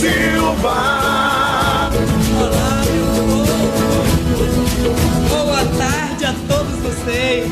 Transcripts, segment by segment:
Silva. Olá, meu povo. Boa tarde a todos vocês.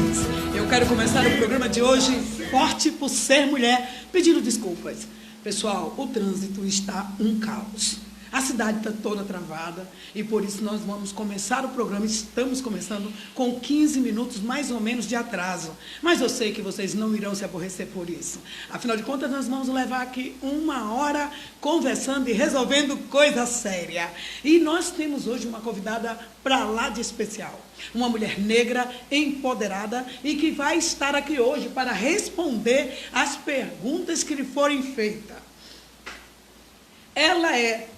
Eu quero começar o programa de hoje forte por ser mulher, pedindo desculpas. Pessoal, o trânsito está um caos. A cidade está toda travada e por isso nós vamos começar o programa. Estamos começando com 15 minutos mais ou menos de atraso. Mas eu sei que vocês não irão se aborrecer por isso. Afinal de contas, nós vamos levar aqui 1 hora conversando e resolvendo coisa séria. E nós temos hoje uma convidada para lá de especial. Uma mulher negra, empoderada e que vai estar aqui hoje para responder as perguntas que lhe forem feitas. Ela é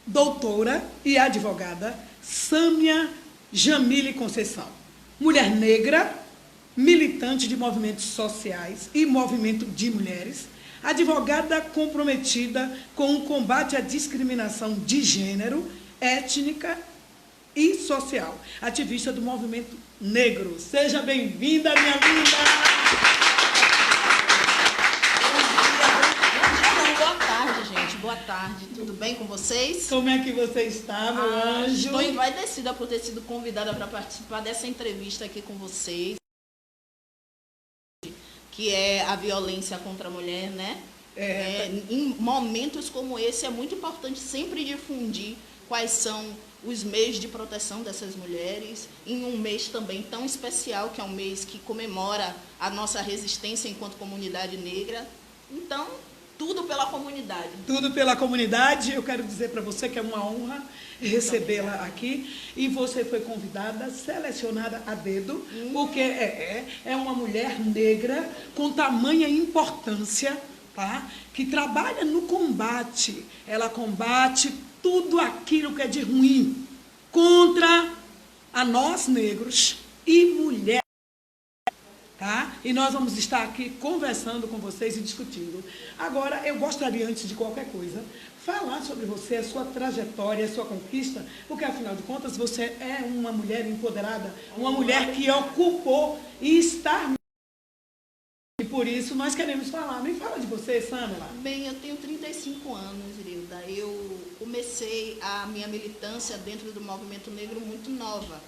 doutora e advogada Sâmia Jamile Conceição. Mulher negra, militante de movimentos sociais e movimento de mulheres, advogada comprometida com o combate à discriminação de gênero, étnica e social, ativista do movimento negro. Seja bem-vinda, minha linda! Boa tarde, tudo bem com vocês? Como é que você está, meu anjo? Estou envaidecida por ter sido convidada para participar dessa entrevista aqui com vocês, que é a violência contra a mulher, né? Em momentos como esse é muito importante sempre difundir quais são os meios de proteção dessas mulheres, em um mês também tão especial, que é um mês que comemora a nossa resistência enquanto comunidade negra. Então, tudo pela comunidade. Tudo pela comunidade. Eu quero dizer para você que é uma honra recebê-la aqui. E você foi convidada, selecionada a dedo, porque é uma mulher negra com tamanha importância, tá? Que trabalha no combate. Ela combate tudo aquilo que é de ruim contra a nós negros e mulheres. Tá? E nós vamos estar aqui conversando com vocês e discutindo. Agora, eu gostaria, antes de qualquer coisa, falar sobre você, a sua trajetória, a sua conquista, porque, afinal de contas, você é uma mulher empoderada, uma mulher que ocupou e está... E por isso nós queremos falar. Me fala de você, Sâmia. Bem, eu tenho 35 anos, Irilda. Eu comecei a minha militância dentro do movimento negro muito nova.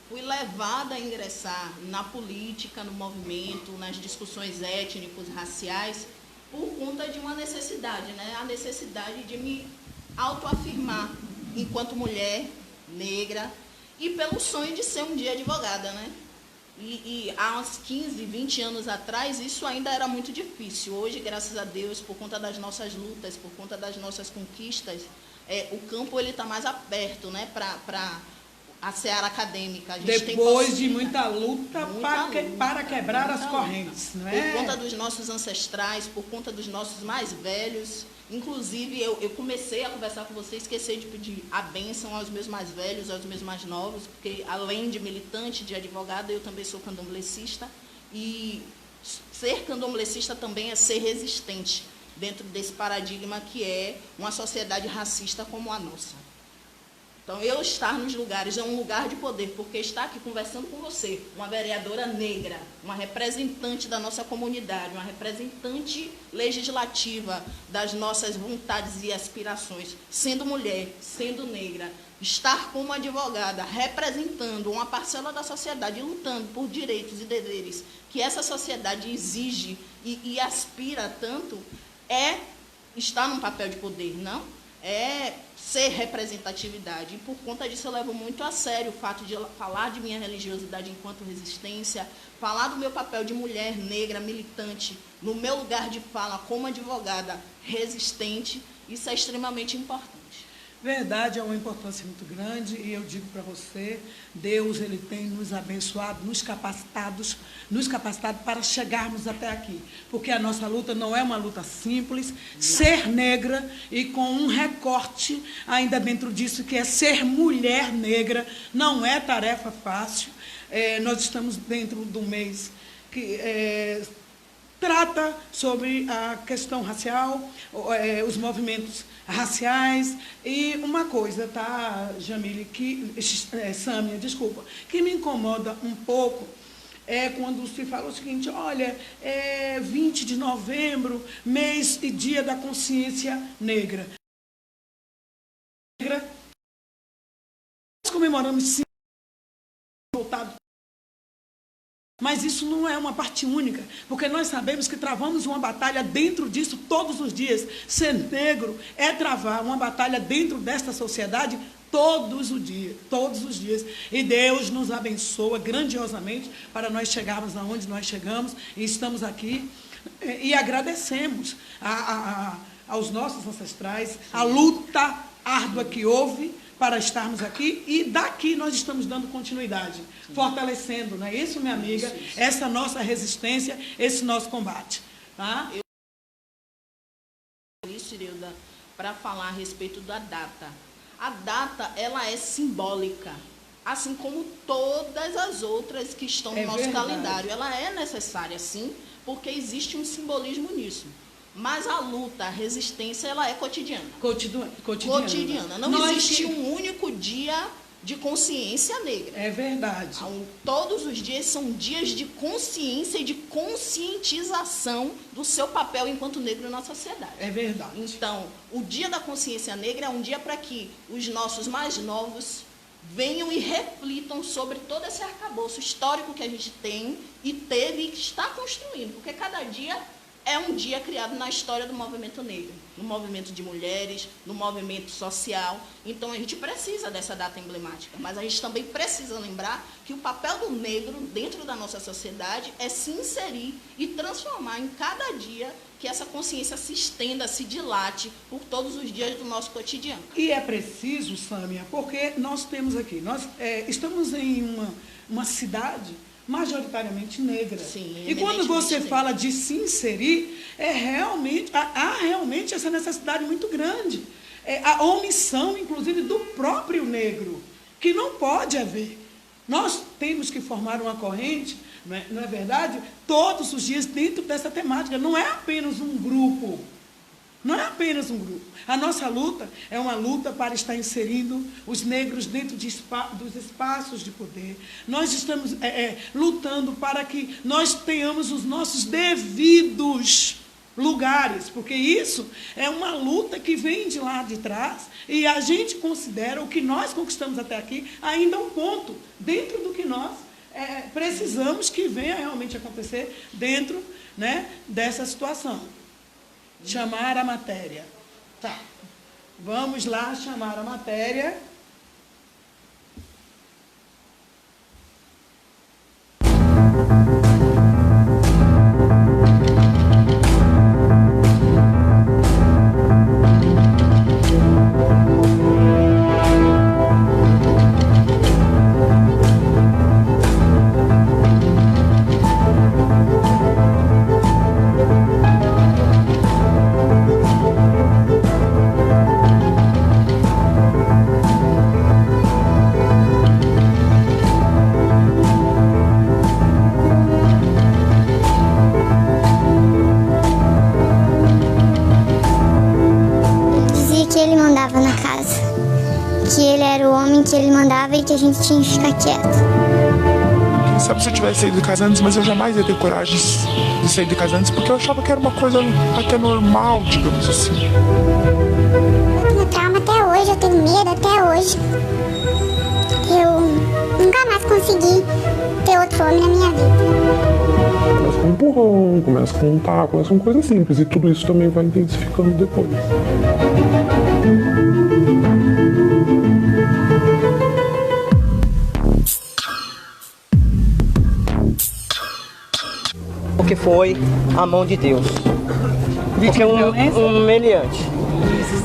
Fui levada a ingressar na política, no movimento, nas discussões étnicos, raciais, por conta de uma necessidade, né? A necessidade de me autoafirmar enquanto mulher negra e pelo sonho de ser um dia advogada, né? E há uns 15, 20 anos atrás, isso ainda era muito difícil. Hoje, graças a Deus, por conta das nossas lutas, por conta das nossas conquistas, o campo está mais aberto, né? Para a seara acadêmica. A gente depois de muita luta para quebrar as correntes, não é? Por conta dos nossos ancestrais, por conta dos nossos mais velhos. Inclusive, eu comecei a conversar com você, esqueci de pedir a bênção aos meus mais velhos, aos meus mais novos, porque além de militante, de advogada, eu também sou candomblessista. E ser candomblessista também é ser resistente dentro desse paradigma que é uma sociedade racista como a nossa. Então, eu estar nos lugares é um lugar de poder, porque estar aqui conversando com você, uma vereadora negra, uma representante da nossa comunidade, uma representante legislativa das nossas vontades e aspirações, sendo mulher, sendo negra, estar como advogada, representando uma parcela da sociedade, lutando por direitos e deveres que essa sociedade exige e aspira tanto, é estar num papel de poder, não? É ser representatividade. E por conta disso eu levo muito a sério o fato de falar de minha religiosidade enquanto resistência, falar do meu papel de mulher negra militante, no meu lugar de fala como advogada resistente. Isso é extremamente importante. Verdade, é uma importância muito grande e eu digo para você, Deus ele tem nos abençoado, nos capacitado para chegarmos até aqui, porque a nossa luta não é uma luta simples, ser negra e com um recorte ainda dentro disso que é ser mulher negra, não é tarefa fácil. Nós estamos dentro do mês que trata sobre a questão racial, os movimentos raciais. E uma coisa, tá, Jamile, Sâmia, desculpa, que me incomoda um pouco é quando se fala o seguinte: olha, 20 de novembro, mês e dia da consciência negra. comemoramos sim, voltado. Mas isso não é uma parte única, porque nós sabemos que travamos uma batalha dentro disso todos os dias. Ser negro é travar uma batalha dentro desta sociedade todos os dias. E Deus nos abençoa grandiosamente para nós chegarmos aonde nós chegamos e estamos aqui. E agradecemos aos nossos ancestrais, a luta árdua que houve para estarmos aqui, e daqui nós estamos dando continuidade, fortalecendo, não é isso, minha amiga? Isso. Essa nossa resistência, esse nosso combate. Tá? Isso, Irilda, para falar a respeito da data. A data, ela é simbólica, assim como todas as outras que estão no nosso calendário. Ela é necessária, sim, porque existe um simbolismo nisso. Mas a luta, a resistência, ela é cotidiana. Cotidiana. Não existe um único dia de consciência negra. É verdade. Todos os dias são dias de consciência e de conscientização do seu papel enquanto negro na sociedade. É verdade. Então, o Dia da Consciência Negra é um dia para que os nossos mais novos venham e reflitam sobre todo esse arcabouço histórico que a gente tem e teve e que está construindo. Porque cada dia é um dia criado na história do movimento negro, no movimento de mulheres, no movimento social. Então, a gente precisa dessa data emblemática, mas a gente também precisa lembrar que o papel do negro dentro da nossa sociedade é se inserir e transformar em cada dia que essa consciência se estenda, se dilate por todos os dias do nosso cotidiano. E é preciso, Sâmia, porque nós temos aqui, nós estamos em uma cidade majoritariamente negra. Sim, e quando você fala de se inserir, há realmente essa necessidade muito grande. A omissão, inclusive, do próprio negro, que não pode haver. Nós temos que formar uma corrente, não é verdade? Todos os dias dentro dessa temática. Não é apenas um grupo. Não é apenas um grupo. A nossa luta é uma luta para estar inserindo os negros dentro dos espaços de poder. Nós estamos lutando para que nós tenhamos os nossos devidos lugares, porque isso é uma luta que vem de lá de trás e a gente considera o que nós conquistamos até aqui ainda um ponto dentro do que nós precisamos que venha realmente acontecer dentro, né, dessa situação. Chamar a matéria. Tá. Vamos lá chamar a matéria. Que ele mandava e que a gente tinha que ficar quieto. Quem sabe se eu tivesse saído de casa antes, mas eu jamais ia ter coragem de sair de casa antes, porque eu achava que era uma coisa até normal, digamos assim. Eu tenho trauma até hoje, eu tenho medo até hoje. Eu nunca mais consegui ter outro homem na minha vida. Começa com um empurrão, começa com um taco, começa com coisas simples, e tudo isso também vai intensificando depois. Que foi a mão de Deus. Porque um meliante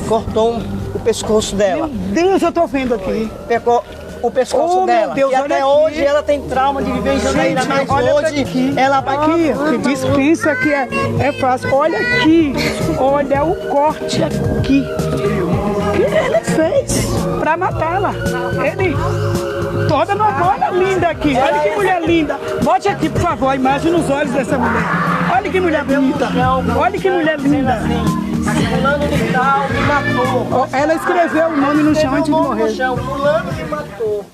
cortou o pescoço dela. Meu Deus, eu tô vendo aqui. Pegou o pescoço dela. Deus, e até hoje ela tem trauma de viver em Jandaíra, mas hoje ela vai... Aqui, dispensa aqui é fácil. Olha aqui, olha o corte aqui. Que ele fez pra matá-la. Ele... Toda novela linda aqui. Olha que mulher linda. Bote aqui, por favor, a imagem nos olhos dessa mulher. Olha que mulher bonita. Olha que mulher linda. Fulano de tal me matou. Ela escreveu o nome no chão antes de morrer. Fulano me matou.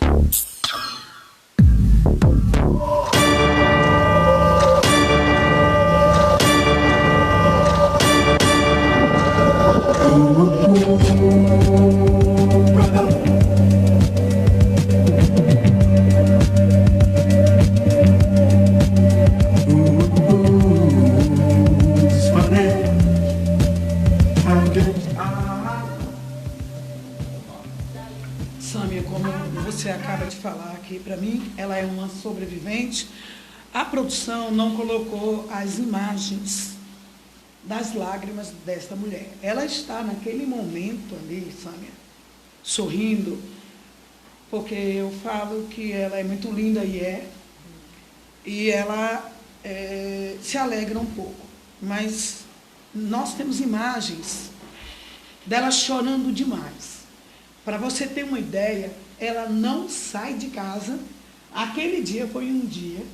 você acaba de falar aqui para mim, ela é uma sobrevivente. A produção não colocou as imagens das lágrimas desta mulher. Ela está naquele momento ali, Sâmia, sorrindo, porque eu falo que ela é muito linda e ela se alegra um pouco. Mas nós temos imagens dela chorando demais. Para você ter uma ideia, ela não sai de casa. Aquele dia foi um dia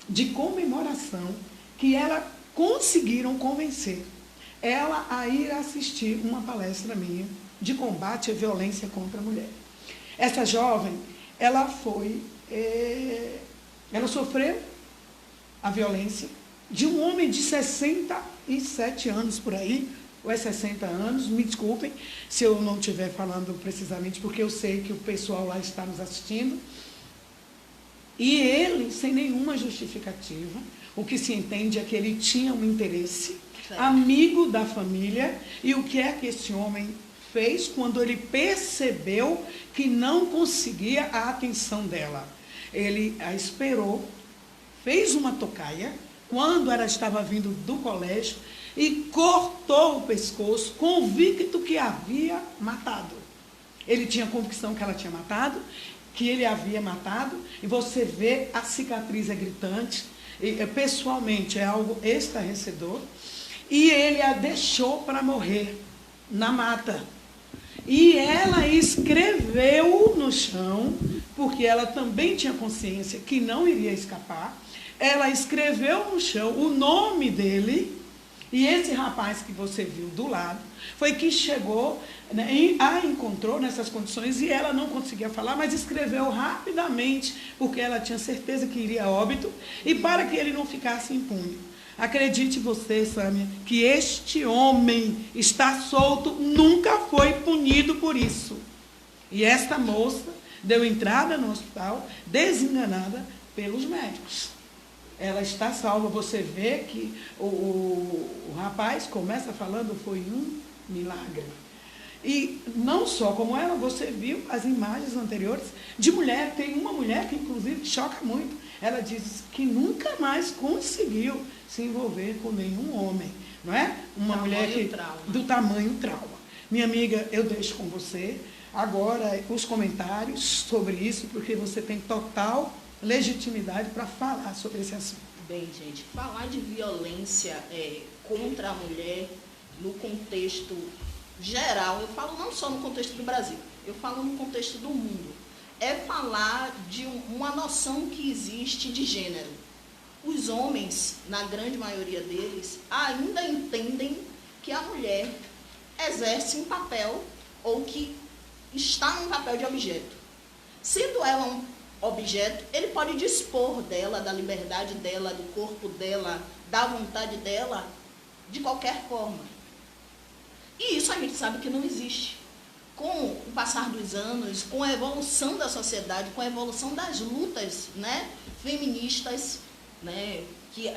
de comemoração que ela conseguiram convencer ela a ir assistir uma palestra minha de combate à violência contra a mulher. Essa jovem, ela sofreu a violência de um homem de 67 anos por aí, ou é 60 anos, me desculpem se eu não estiver falando precisamente, porque eu sei que o pessoal lá está nos assistindo. E ele, sem nenhuma justificativa, o que se entende é que ele tinha um interesse, amigo da família, e o que é que esse homem fez quando ele percebeu que não conseguia a atenção dela? Ele a esperou, fez uma tocaia, quando ela estava vindo do colégio, e cortou o pescoço, convicto que havia matado. Ele tinha convicção que ela tinha matado, que ele havia matado, e você vê a cicatriz é gritante, e, pessoalmente é algo estarrecedor, e ele a deixou para morrer na mata. E ela escreveu no chão, porque ela também tinha consciência que não iria escapar, ela escreveu no chão o nome dele. E esse rapaz que você viu do lado, foi que chegou, né, a encontrou nessas condições, e ela não conseguia falar, mas escreveu rapidamente, porque ela tinha certeza que iria a óbito, e para que ele não ficasse impune. Acredite você, Sâmia, que este homem está solto, nunca foi punido por isso. E esta moça deu entrada no hospital, desenganada pelos médicos. Ela está salva. Você vê que o rapaz começa falando, foi um milagre. E não só como ela, você viu as imagens anteriores de mulher. Tem uma mulher que, inclusive, choca muito. Ela diz que nunca mais conseguiu se envolver com nenhum homem. Não é? Uma mulher que, do tamanho trauma. Minha amiga, eu deixo com você agora os comentários sobre isso, porque você tem total legitimidade para falar sobre esse assunto. Bem, gente, falar de violência contra a mulher no contexto geral, eu falo não só no contexto do Brasil, eu falo no contexto do mundo, é falar de uma noção que existe de gênero. Os homens, na grande maioria deles, ainda entendem que a mulher exerce um papel, ou que está num papel de objeto. Sendo ela um objeto, ele pode dispor dela, da liberdade dela, do corpo dela, da vontade dela, de qualquer forma. E isso a gente sabe que não existe. Com o passar dos anos, com a evolução da sociedade, com a evolução das lutas, né, feministas, né, que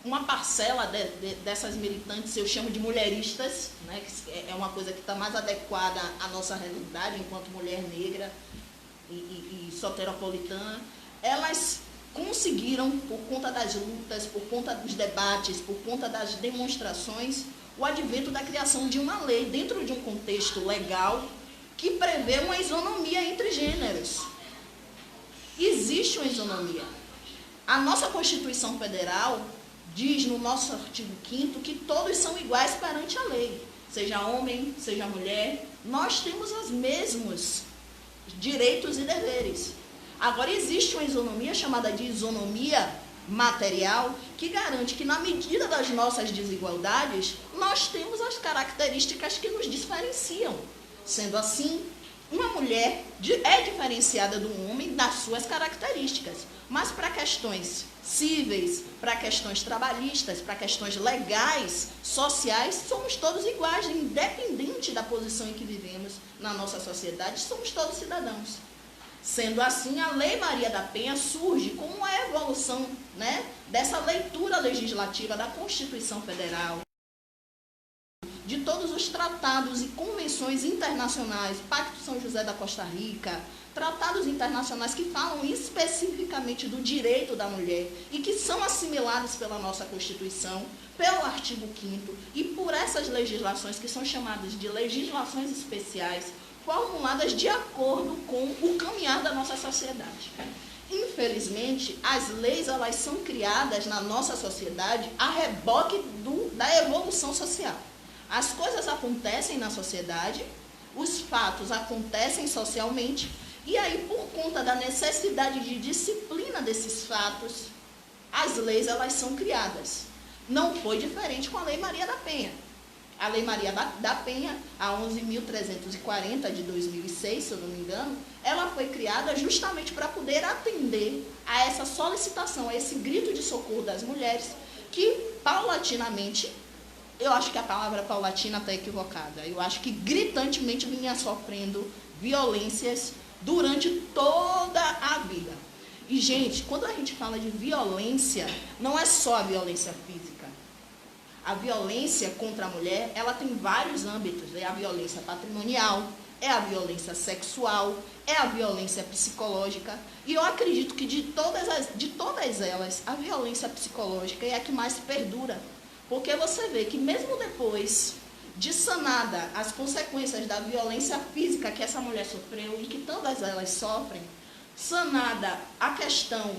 uma parcela dessas militantes eu chamo de mulheristas, né, que é uma coisa que está mais adequada à nossa realidade enquanto mulher negra e soteropolitana, elas conseguiram, por conta das lutas, por conta dos debates, por conta das demonstrações, o advento da criação de uma lei dentro de um contexto legal que prevê uma isonomia entre gêneros. Existe uma isonomia. A nossa Constituição Federal diz no nosso artigo 5º que todos são iguais perante a lei. Seja homem, seja mulher, nós temos os mesmos direitos e deveres. Agora, existe uma isonomia chamada de isonomia material, que garante que, na medida das nossas desigualdades, nós temos as características que nos diferenciam. Sendo assim, uma mulher é diferenciada do homem das suas características, mas para questões cíveis, para questões trabalhistas, para questões legais, sociais, somos todos iguais, independente da posição em que vivemos na nossa sociedade, somos todos cidadãos. Sendo assim, a Lei Maria da Penha surge como uma evolução, né, dessa leitura legislativa da Constituição Federal, de todos os tratados e convenções internacionais, Pacto São José da Costa Rica, tratados internacionais que falam especificamente do direito da mulher e que são assimilados pela nossa Constituição, pelo artigo 5º e por essas legislações que são chamadas de legislações especiais, formuladas de acordo com o caminhar da nossa sociedade. Infelizmente, as leis elas são criadas na nossa sociedade a reboque da evolução social. As coisas acontecem na sociedade, os fatos acontecem socialmente, e aí, por conta da necessidade de disciplina desses fatos, as leis elas são criadas. Não foi diferente com a Lei Maria da Penha. A Lei Maria da Penha, a 11.340 de 2006, se eu não me engano, ela foi criada justamente para poder atender a essa solicitação, a esse grito de socorro das mulheres, que paulatinamente, eu acho que a palavra paulatina está equivocada, eu acho que gritantemente vinha sofrendo violências durante toda a vida. E, gente, quando a gente fala de violência, não é só a violência física. A violência contra a mulher, ela tem vários âmbitos. É a violência patrimonial, é a violência sexual, é a violência psicológica. E eu acredito que de todas elas, a violência psicológica é a que mais perdura. Porque você vê que mesmo depois de sanada as consequências da violência física que essa mulher sofreu e que todas elas sofrem, sanada a questão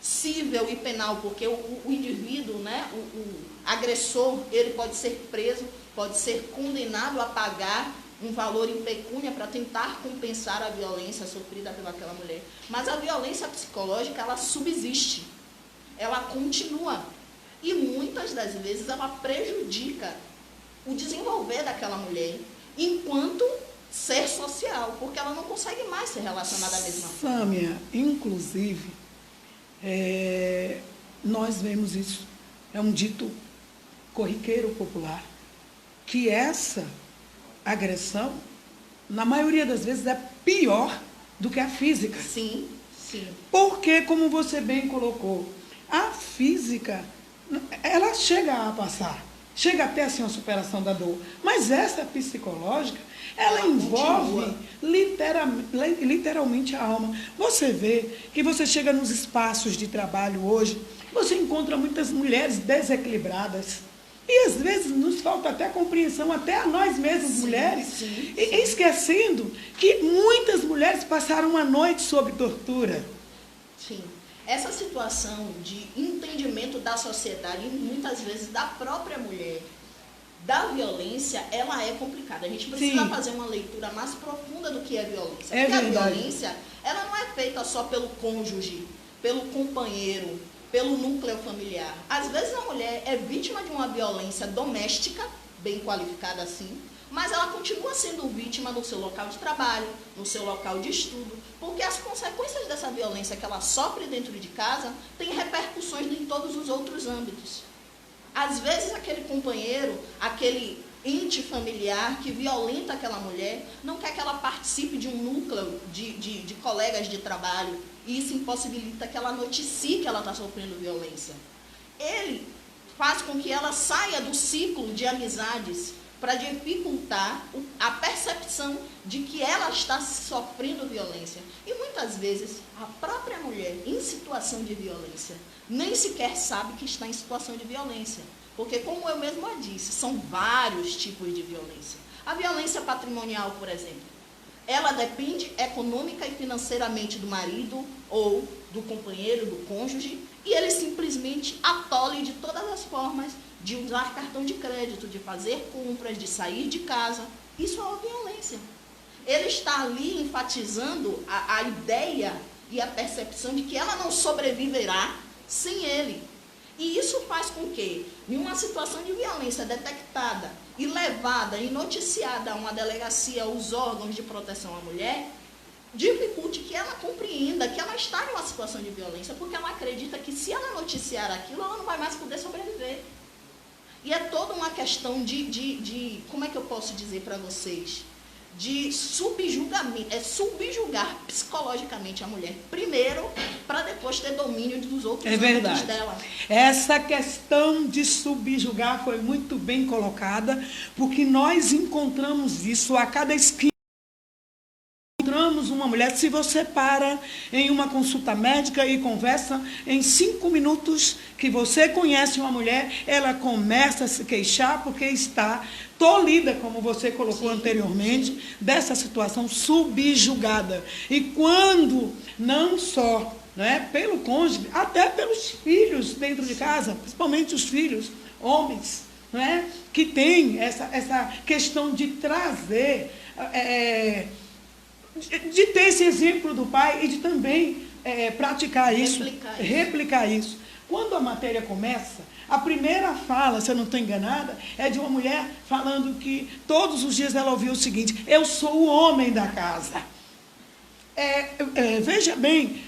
cível e penal, porque o indivíduo, né, o agressor, ele pode ser preso, pode ser condenado a pagar um valor em pecúnia para tentar compensar a violência sofrida pelaquela mulher. Mas a violência psicológica, ela subsiste, ela continua. E muitas das vezes ela prejudica o desenvolver daquela mulher enquanto ser social, porque ela não consegue mais se relacionar da mesma forma. Sâmia, inclusive, nós vemos isso, é um dito corriqueiro popular, que essa agressão, na maioria das vezes, é pior do que a física. Sim, sim. Porque, como você bem colocou, a física, ela chega a passar, chega até assim, a superação da dor, mas essa psicológica, ela envolve literalmente a alma. Você vê que você chega nos espaços de trabalho hoje, você encontra muitas mulheres desequilibradas. E às vezes nos falta até compreensão, até a nós mesmas, sim, mulheres, sim. Esquecendo que muitas mulheres passaram uma noite sob tortura. Sim. Essa situação de entendimento da sociedade, e muitas vezes da própria mulher, da violência, ela é complicada. A gente precisa, sim, fazer uma leitura mais profunda do que é violência. Porque a violência, ela não é feita só pelo cônjuge, pelo companheiro, pelo núcleo familiar. Às vezes a mulher é vítima de uma violência doméstica, bem qualificada assim, mas ela continua sendo vítima no seu local de trabalho, no seu local de estudo, porque as consequências dessa violência que ela sofre dentro de casa têm repercussões em todos os outros âmbitos. Às vezes aquele companheiro, aquele ente familiar que violenta aquela mulher, não quer que ela participe de um núcleo de colegas de trabalho, e isso impossibilita que ela noticie que ela está sofrendo violência. Ele faz com que ela saia do ciclo de amizades para dificultar a percepção de que ela está sofrendo violência. E muitas vezes a própria mulher em situação de violência nem sequer sabe que está em situação de violência. Porque, como eu mesma disse, são vários tipos de violência. A violência patrimonial, por exemplo, ela depende econômica e financeiramente do marido ou do companheiro, do cônjuge, e ele simplesmente atole de todas as formas de usar cartão de crédito, de fazer compras, de sair de casa. Isso é uma violência. Ele está ali enfatizando a ideia e a percepção de que ela não sobreviverá sem ele. E isso faz com que, em uma situação de violência detectada e levada e noticiada a uma delegacia, aos órgãos de proteção à mulher, dificulte que ela compreenda que ela está em uma situação de violência, porque ela acredita que se ela noticiar aquilo, ela não vai mais poder sobreviver. E é toda uma questão de como é que eu posso dizer para vocês? De subjugamento, subjugar psicologicamente a mulher primeiro, para depois ter domínio dos outros âmbitos dela. Essa questão de subjugar foi muito bem colocada, porque nós encontramos isso a cada esquina. Encontramos encontramos uma mulher, se você para em uma consulta médica e conversa, em 5 minutos que você conhece uma mulher, ela começa a se queixar porque está tolhida, como você colocou anteriormente, dessa situação subjugada. E quando não só, né, pelo cônjuge, até pelos filhos dentro de casa, principalmente os filhos, homens, né, que têm essa questão de trazer, de ter esse exemplo do pai e de também praticar isso, replicar isso. Quando a matéria começa, a primeira fala, se eu não estou enganada, é de uma mulher falando que todos os dias ela ouviu o seguinte: eu sou o homem da casa. Veja bem,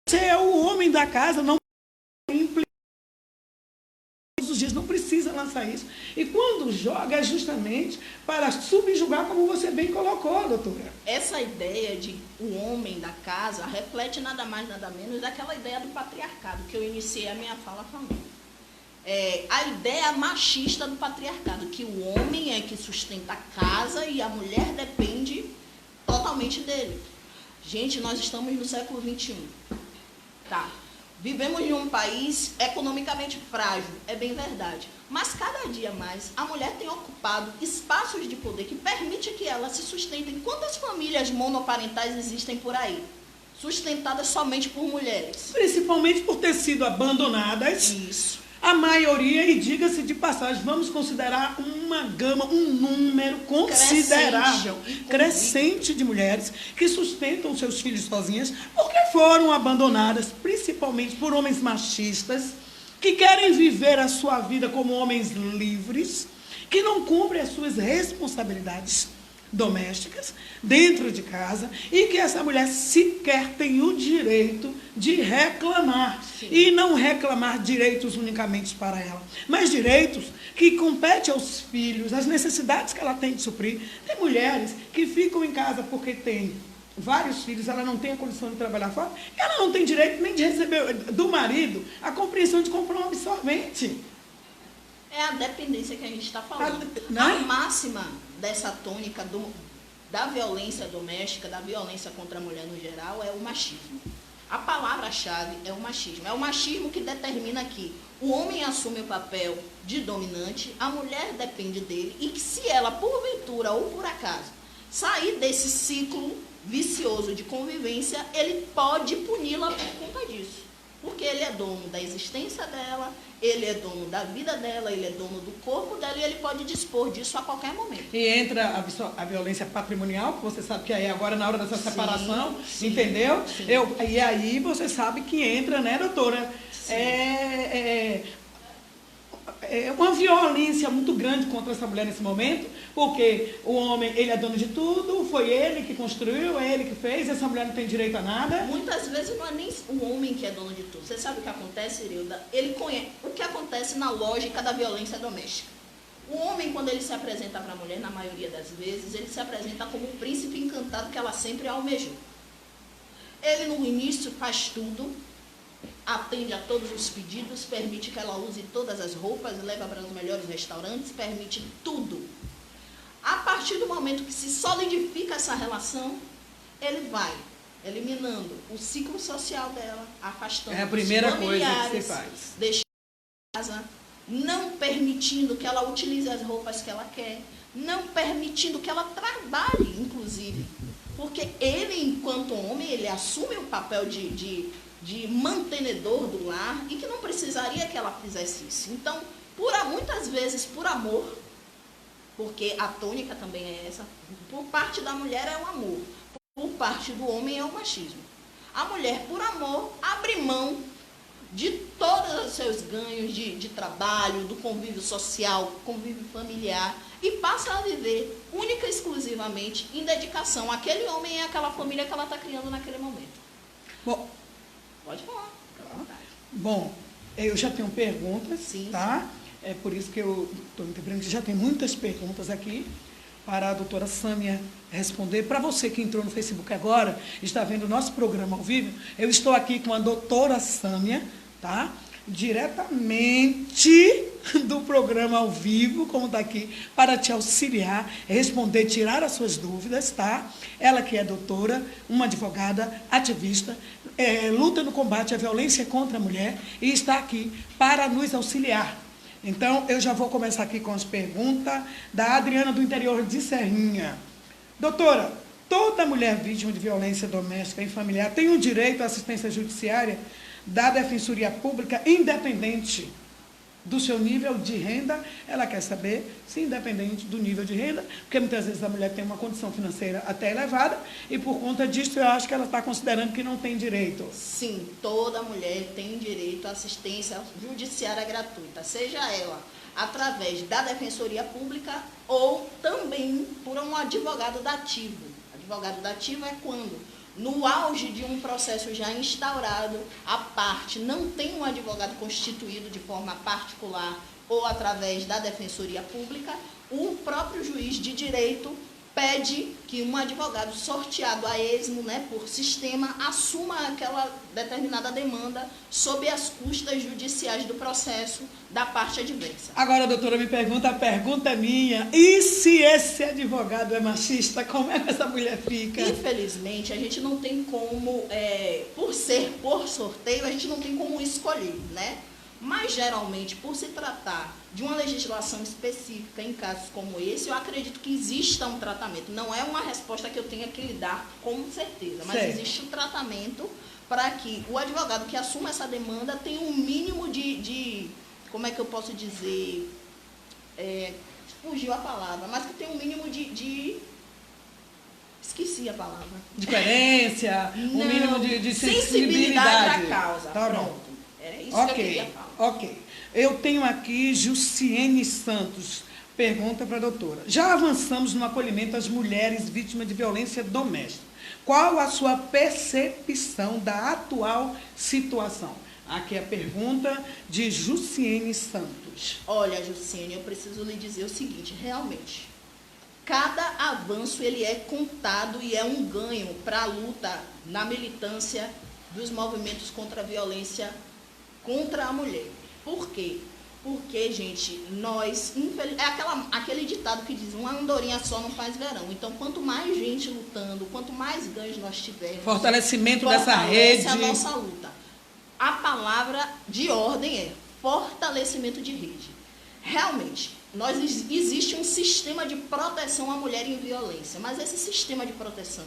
você é o homem da casa, não implica todos os dias, não precisa lançar isso. E quando joga é justamente para subjugar, como você bem colocou, doutora. Essa ideia de o homem da casa reflete nada mais, nada menos daquela ideia do patriarcado, que eu iniciei a minha fala falando. A ideia machista do patriarcado, que o homem é que sustenta a casa e a mulher depende totalmente dele. Gente, nós estamos no século XXI. Tá. Vivemos em um país economicamente frágil, é bem verdade. Mas cada dia mais a mulher tem ocupado espaços de poder que permite que ela se sustente. Quantas famílias monoparentais existem por aí? Sustentadas somente por mulheres. Principalmente por ter sido abandonadas. Isso. A maioria, e diga-se de passagem, vamos considerar uma gama, um número considerável, crescente de mulheres que sustentam seus filhos sozinhas porque foram abandonadas, principalmente por homens machistas, que querem viver a sua vida como homens livres, que não cumprem as suas responsabilidades domésticas dentro de casa e que essa mulher sequer tem o direito de reclamar. Sim. E não reclamar direitos unicamente para ela, mas direitos que competem aos filhos, as necessidades que ela tem de suprir. Tem mulheres que ficam em casa porque tem vários filhos, ela não tem a condição de trabalhar fora, ela não tem direito nem de receber do marido a compreensão de comprar um absorvente. É a dependência que a gente está falando. Né? A máxima dessa tônica da violência doméstica, da violência contra a mulher no geral, é o machismo. A palavra-chave é o machismo. É o machismo que determina que o homem assume o papel de dominante, a mulher depende dele, e que se ela, porventura ou por acaso, sair desse ciclo vicioso de convivência, ele pode puni-la por conta disso. Porque ele é dono da existência dela, ele é dono da vida dela, ele é dono do corpo dela e ele pode dispor disso a qualquer momento. E entra a violência patrimonial, que você sabe que aí agora na hora dessa separação, sim, entendeu? Sim. E aí você sabe que entra, né, doutora? É uma violência muito grande contra essa mulher nesse momento, porque o homem, ele é dono de tudo, foi ele que construiu, é ele que fez, essa mulher não tem direito a nada. Muitas vezes não é nem o homem que é dono de tudo. Você sabe o que acontece, Irilda? Ele conhece o que acontece na lógica da violência doméstica. O homem, quando ele se apresenta para a mulher, na maioria das vezes, ele se apresenta como o príncipe encantado que ela sempre almejou. Ele, no início, faz tudo, atende a todos os pedidos, permite que ela use todas as roupas, leva para os melhores restaurantes, permite tudo. A partir do momento que se solidifica essa relação, ele vai eliminando o ciclo social dela, afastando é a primeira os familiares, coisa que você faz. deixando a casa, não permitindo que ela utilize as roupas que ela quer, não permitindo que ela trabalhe, inclusive. Porque ele, enquanto homem, ele assume o papel de mantenedor do lar e que não precisaria que ela fizesse isso. Então, muitas vezes, por amor, porque a tônica também é essa, por parte da mulher é o amor, por parte do homem é o machismo. A mulher, por amor, abre mão de todos os seus ganhos de trabalho, do convívio social, convívio familiar, e passa a viver única e exclusivamente em dedicação àquele homem e àquela família que ela está criando naquele momento. Bom, pode falar. Bom, eu já tenho perguntas, sim, tá? É por isso que eu estou interpretando que já tem muitas perguntas aqui para a doutora Sâmia responder. Para você que entrou no Facebook agora, está vendo o nosso programa ao vivo, eu estou aqui com a doutora Sâmia, tá? diretamente do programa ao vivo, como está aqui, para te auxiliar, responder, tirar as suas dúvidas, tá? Ela que é doutora, uma advogada, ativista, luta no combate à violência contra a mulher e está aqui para nos auxiliar. Então, eu já vou começar aqui com as perguntas da Adriana do interior de Serrinha. Doutora, toda mulher vítima de violência doméstica e familiar tem o direito à assistência judiciária da Defensoria Pública, independente do seu nível de renda. Ela quer saber se independente do nível de renda, porque muitas vezes a mulher tem uma condição financeira até elevada e por conta disso eu acho que ela está considerando que não tem direito. Sim, toda mulher tem direito à assistência judiciária gratuita, seja ela através da Defensoria Pública ou também por um advogado dativo. Advogado dativo é quando, no auge de um processo já instaurado, a parte não tem um advogado constituído de forma particular ou através da Defensoria Pública, o próprio juiz de direito pede que um advogado sorteado a esmo, né, por sistema, assuma aquela determinada demanda sob as custas judiciais do processo da parte adversa. Agora, doutora, me pergunta, a pergunta é minha, e se esse advogado é machista, como é que essa mulher fica? Infelizmente, a gente não tem como, por ser por sorteio, a gente não tem como escolher, né? Mas, geralmente, por se tratar de uma legislação específica em casos como esse, eu acredito que exista um tratamento. Não é uma resposta que eu tenha que lhe dar com certeza, mas existe um tratamento para que o advogado que assuma essa demanda tenha um mínimo de como é que eu posso dizer, fugiu a palavra, mas que tenha um mínimo de esqueci a palavra. De coerência, um mínimo de sensibilidade da causa. Tá, pronto. É isso que eu queria falar. Ok. Eu tenho aqui Jussiene Santos. Pergunta para a doutora. Já avançamos no acolhimento às mulheres vítimas de violência doméstica. Qual a sua percepção da atual situação? Aqui é a pergunta de Jussiene Santos. Olha, Jussiene, eu preciso lhe dizer o seguinte, realmente, cada avanço ele é contado e é um ganho para a luta na militância dos movimentos contra a violência contra a mulher. Por quê? Porque, gente, nós, aquele ditado que diz, uma andorinha só não faz verão. Então, quanto mais gente lutando, quanto mais ganhos nós tivermos, fortalecimento dessa rede, a nossa luta. A palavra de ordem é fortalecimento de rede. Realmente, existe um sistema de proteção à mulher em violência, mas esse sistema de proteção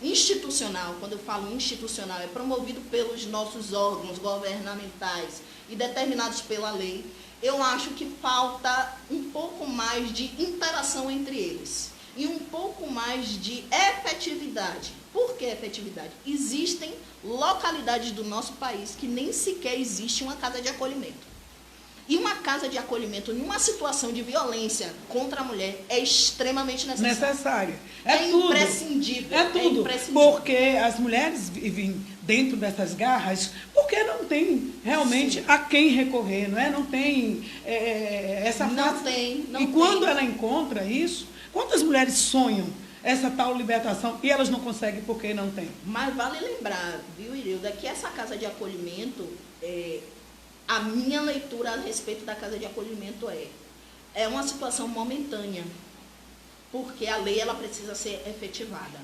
institucional, quando eu falo institucional, é promovido pelos nossos órgãos governamentais e determinados pela lei. Eu acho que falta um pouco mais de interação entre eles e um pouco mais de efetividade. Por que efetividade? Existem localidades do nosso país que nem sequer existe uma casa de acolhimento. E uma casa de acolhimento em uma situação de violência contra a mulher é extremamente necessário. É tudo. Imprescindível. É tudo. Porque as mulheres vivem dentro dessas garras porque não tem realmente a quem recorrer, não é? Não tem essa fase. Não tem. Quando ela encontra isso, quantas mulheres sonham essa tal libertação e elas não conseguem porque não tem? Mas vale lembrar, viu, Irilda, que essa casa de acolhimento, a minha leitura a respeito da casa de acolhimento é uma situação momentânea, porque a lei ela precisa ser efetivada.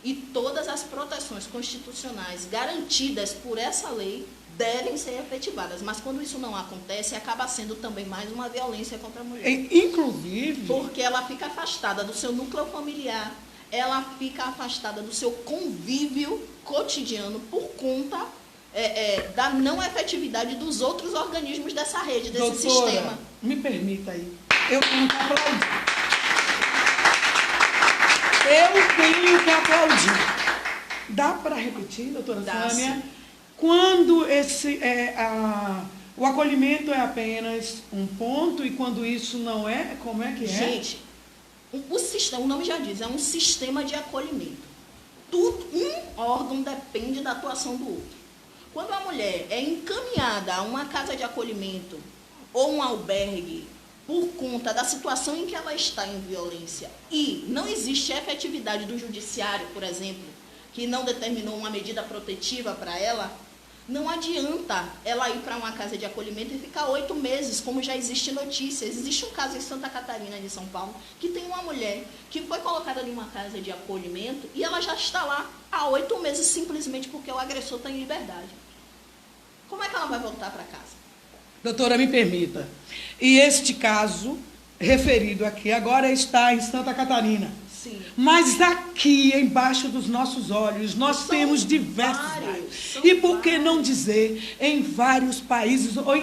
E todas as proteções constitucionais garantidas por essa lei devem ser efetivadas. Mas quando isso não acontece, acaba sendo também mais uma violência contra a mulher. Inclusive, porque ela fica afastada do seu núcleo familiar, ela fica afastada do seu convívio cotidiano por conta da não efetividade dos outros organismos dessa rede, desse doutora, sistema. Me permita aí. Eu tenho que aplaudir. Eu tenho que aplaudir. Dá para repetir, doutora Sâmia? Quando o acolhimento é apenas um ponto e quando isso não é, como é que é? Gente, o nome já diz, é um sistema de acolhimento. Um órgão depende da atuação do outro. Quando a mulher é encaminhada a uma casa de acolhimento ou um albergue por conta da situação em que ela está em violência e não existe efetividade do judiciário, por exemplo, que não determinou uma medida protetiva para ela, Não adianta ela ir para uma casa de acolhimento e ficar 8 meses, como já existe notícias. Existe um caso em Santa Catarina, de São Paulo, que tem uma mulher que foi colocada em uma casa de acolhimento e ela já está lá há 8 meses simplesmente porque o agressor está em liberdade. Como é que ela vai voltar para casa? Doutora, me permita. E este caso referido aqui agora está em Santa Catarina. Sim. Mas aqui, embaixo dos nossos olhos, nós temos diversos bairros. E por que não dizer em vários países, ou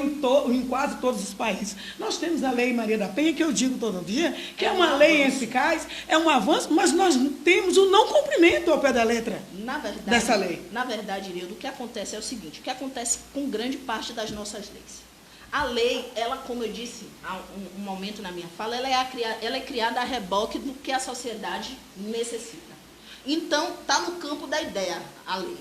em quase todos os países? Nós temos a Lei Maria da Penha, que eu digo todo dia, que é uma lei eficaz, é um avanço, mas nós temos o não cumprimento ao pé da letra dessa lei. Na verdade, Irildo, o que acontece é o seguinte, o que acontece com grande parte das nossas leis. A lei, ela, como eu disse há um momento na minha fala, ela é criada a reboque do que a sociedade necessita. Então, está no campo da ideia, a lei.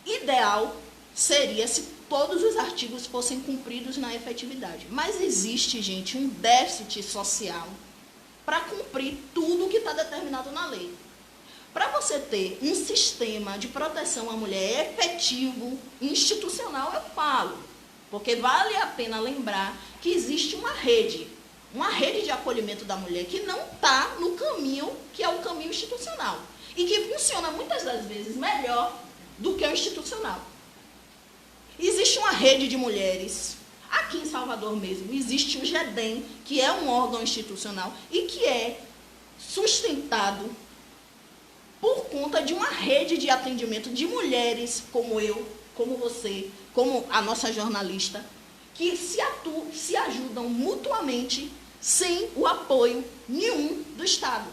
Ideal seria se todos os artigos fossem cumpridos na efetividade. Mas existe, gente, um déficit social para cumprir tudo o que está determinado na lei. Para você ter um sistema de proteção à mulher efetivo, institucional, eu falo. Porque vale a pena lembrar que existe uma rede de acolhimento da mulher que não está no caminho que é o caminho institucional. E que funciona muitas das vezes melhor do que o institucional. Existe uma rede de mulheres, aqui em Salvador mesmo, existe o GEDEM, que é um órgão institucional e que é sustentado por conta de uma rede de atendimento de mulheres como eu, como você, como a nossa jornalista, que se ajudam mutuamente sem o apoio nenhum do Estado.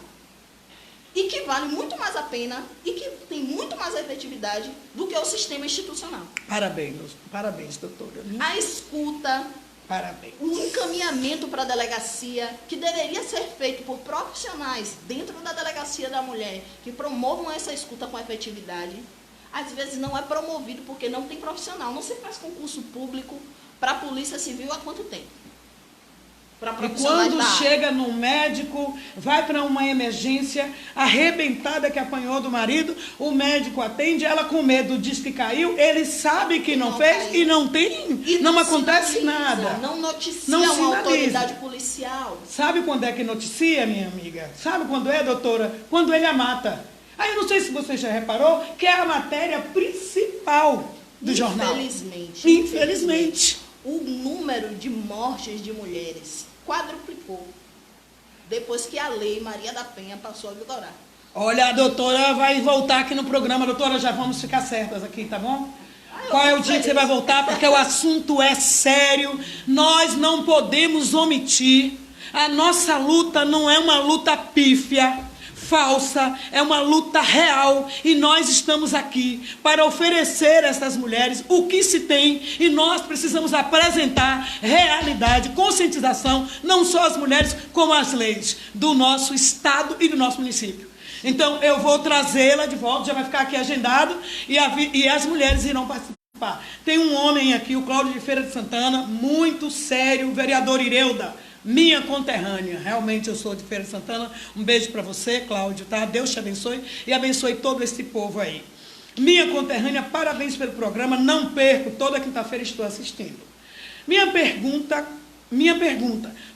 E que vale muito mais a pena e que tem muito mais efetividade do que o sistema institucional. Parabéns, doutora. A escuta, Parabéns. o encaminhamento para a delegacia, que deveria ser feito por profissionais dentro da delegacia da mulher, que promovam essa escuta com efetividade, às vezes não é promovido porque não tem profissional. Não se faz concurso público para a Polícia Civil há quanto tempo? E quando chega no médico, vai para uma emergência, arrebentada que apanhou do marido, o médico atende, ela com medo diz que caiu, ele sabe que não fez caiu. E não tem, e não acontece nada. Não noticia uma autoridade policial. Sabe quando é que noticia, minha amiga? Sabe quando é, doutora? Quando ele a mata. Aí eu não sei se você já reparou que é a matéria principal do jornal. Infelizmente. O número de mortes de mulheres quadruplicou depois que a Lei Maria da Penha passou a vigorar. Olha, a doutora vai voltar aqui no programa. Doutora, já vamos ficar certas aqui, tá bom? Qual é o dia que você vai voltar? Porque o assunto é sério. Nós não podemos omitir. A nossa luta não é uma luta pífia, falsa, é uma luta real e nós estamos aqui para oferecer a essas mulheres o que se tem e nós precisamos apresentar realidade, conscientização, não só as mulheres, como as leis do nosso estado e do nosso município. Então eu vou trazê-la de volta, já vai ficar aqui agendado e as mulheres irão participar. Tem um homem aqui, o Cláudio de Feira de Santana, muito sério, o vereador Ireuda, minha conterrânea, realmente eu sou de Feira de Santana, um beijo para você, Cláudio, tá? Deus te abençoe e abençoe todo esse povo aí. Minha conterrânea, parabéns pelo programa, não perco, toda quinta-feira estou assistindo. Minha pergunta,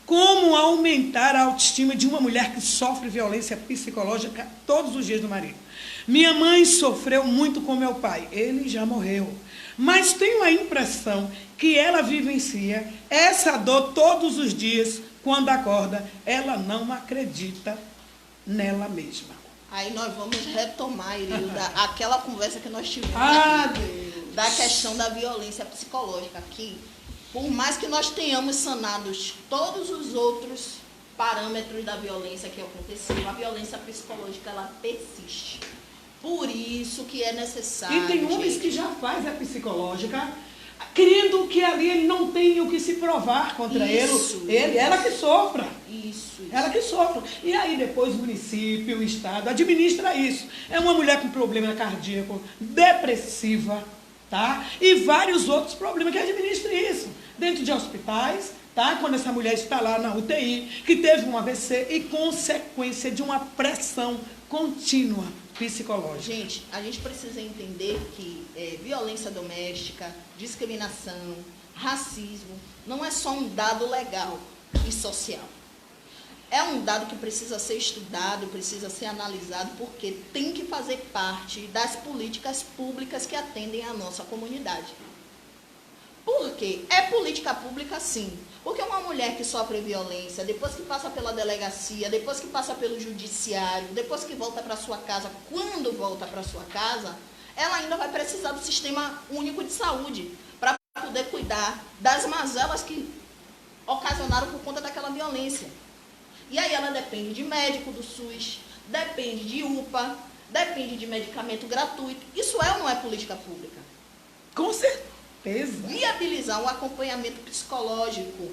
como aumentar a autoestima de uma mulher que sofre violência psicológica todos os dias do marido? Minha mãe sofreu muito com meu pai, ele já morreu. Mas tenho a impressão que ela vivencia essa dor todos os dias, quando acorda, ela não acredita nela mesma. Aí nós vamos retomar, Irilda, aquela conversa que nós tivemos da questão da violência psicológica, que por mais que nós tenhamos sanados todos os outros parâmetros da violência que aconteceu, a violência psicológica, ela persiste. Por isso que é necessário. E tem homens que já fazem a psicológica, crendo que ali ele não tem o que se provar contra ela que sofra. Isso. Ela que sofra. E aí depois o município, o Estado, administra isso. É uma mulher com problema cardíaco, depressiva, tá? E vários outros problemas que administra isso. Dentro de hospitais, tá? Quando essa mulher está lá na UTI, que teve um AVC e consequência de uma pressão contínua psicológica. Gente, a gente precisa entender que violência doméstica, discriminação, racismo, não é só um dado legal e social. É um dado que precisa ser estudado, precisa ser analisado, porque tem que fazer parte das políticas públicas que atendem a nossa comunidade. Por quê? É política pública, sim. Porque uma mulher que sofre violência, depois que passa pela delegacia, depois que passa pelo judiciário, depois que volta para sua casa, quando volta para sua casa, ela ainda vai precisar do Sistema Único de Saúde para poder cuidar das mazelas que ocasionaram por conta daquela violência. E aí ela depende de médico do SUS, depende de UPA, depende de medicamento gratuito. Isso é ou não é política pública? Com certeza. Viabilizar um acompanhamento psicológico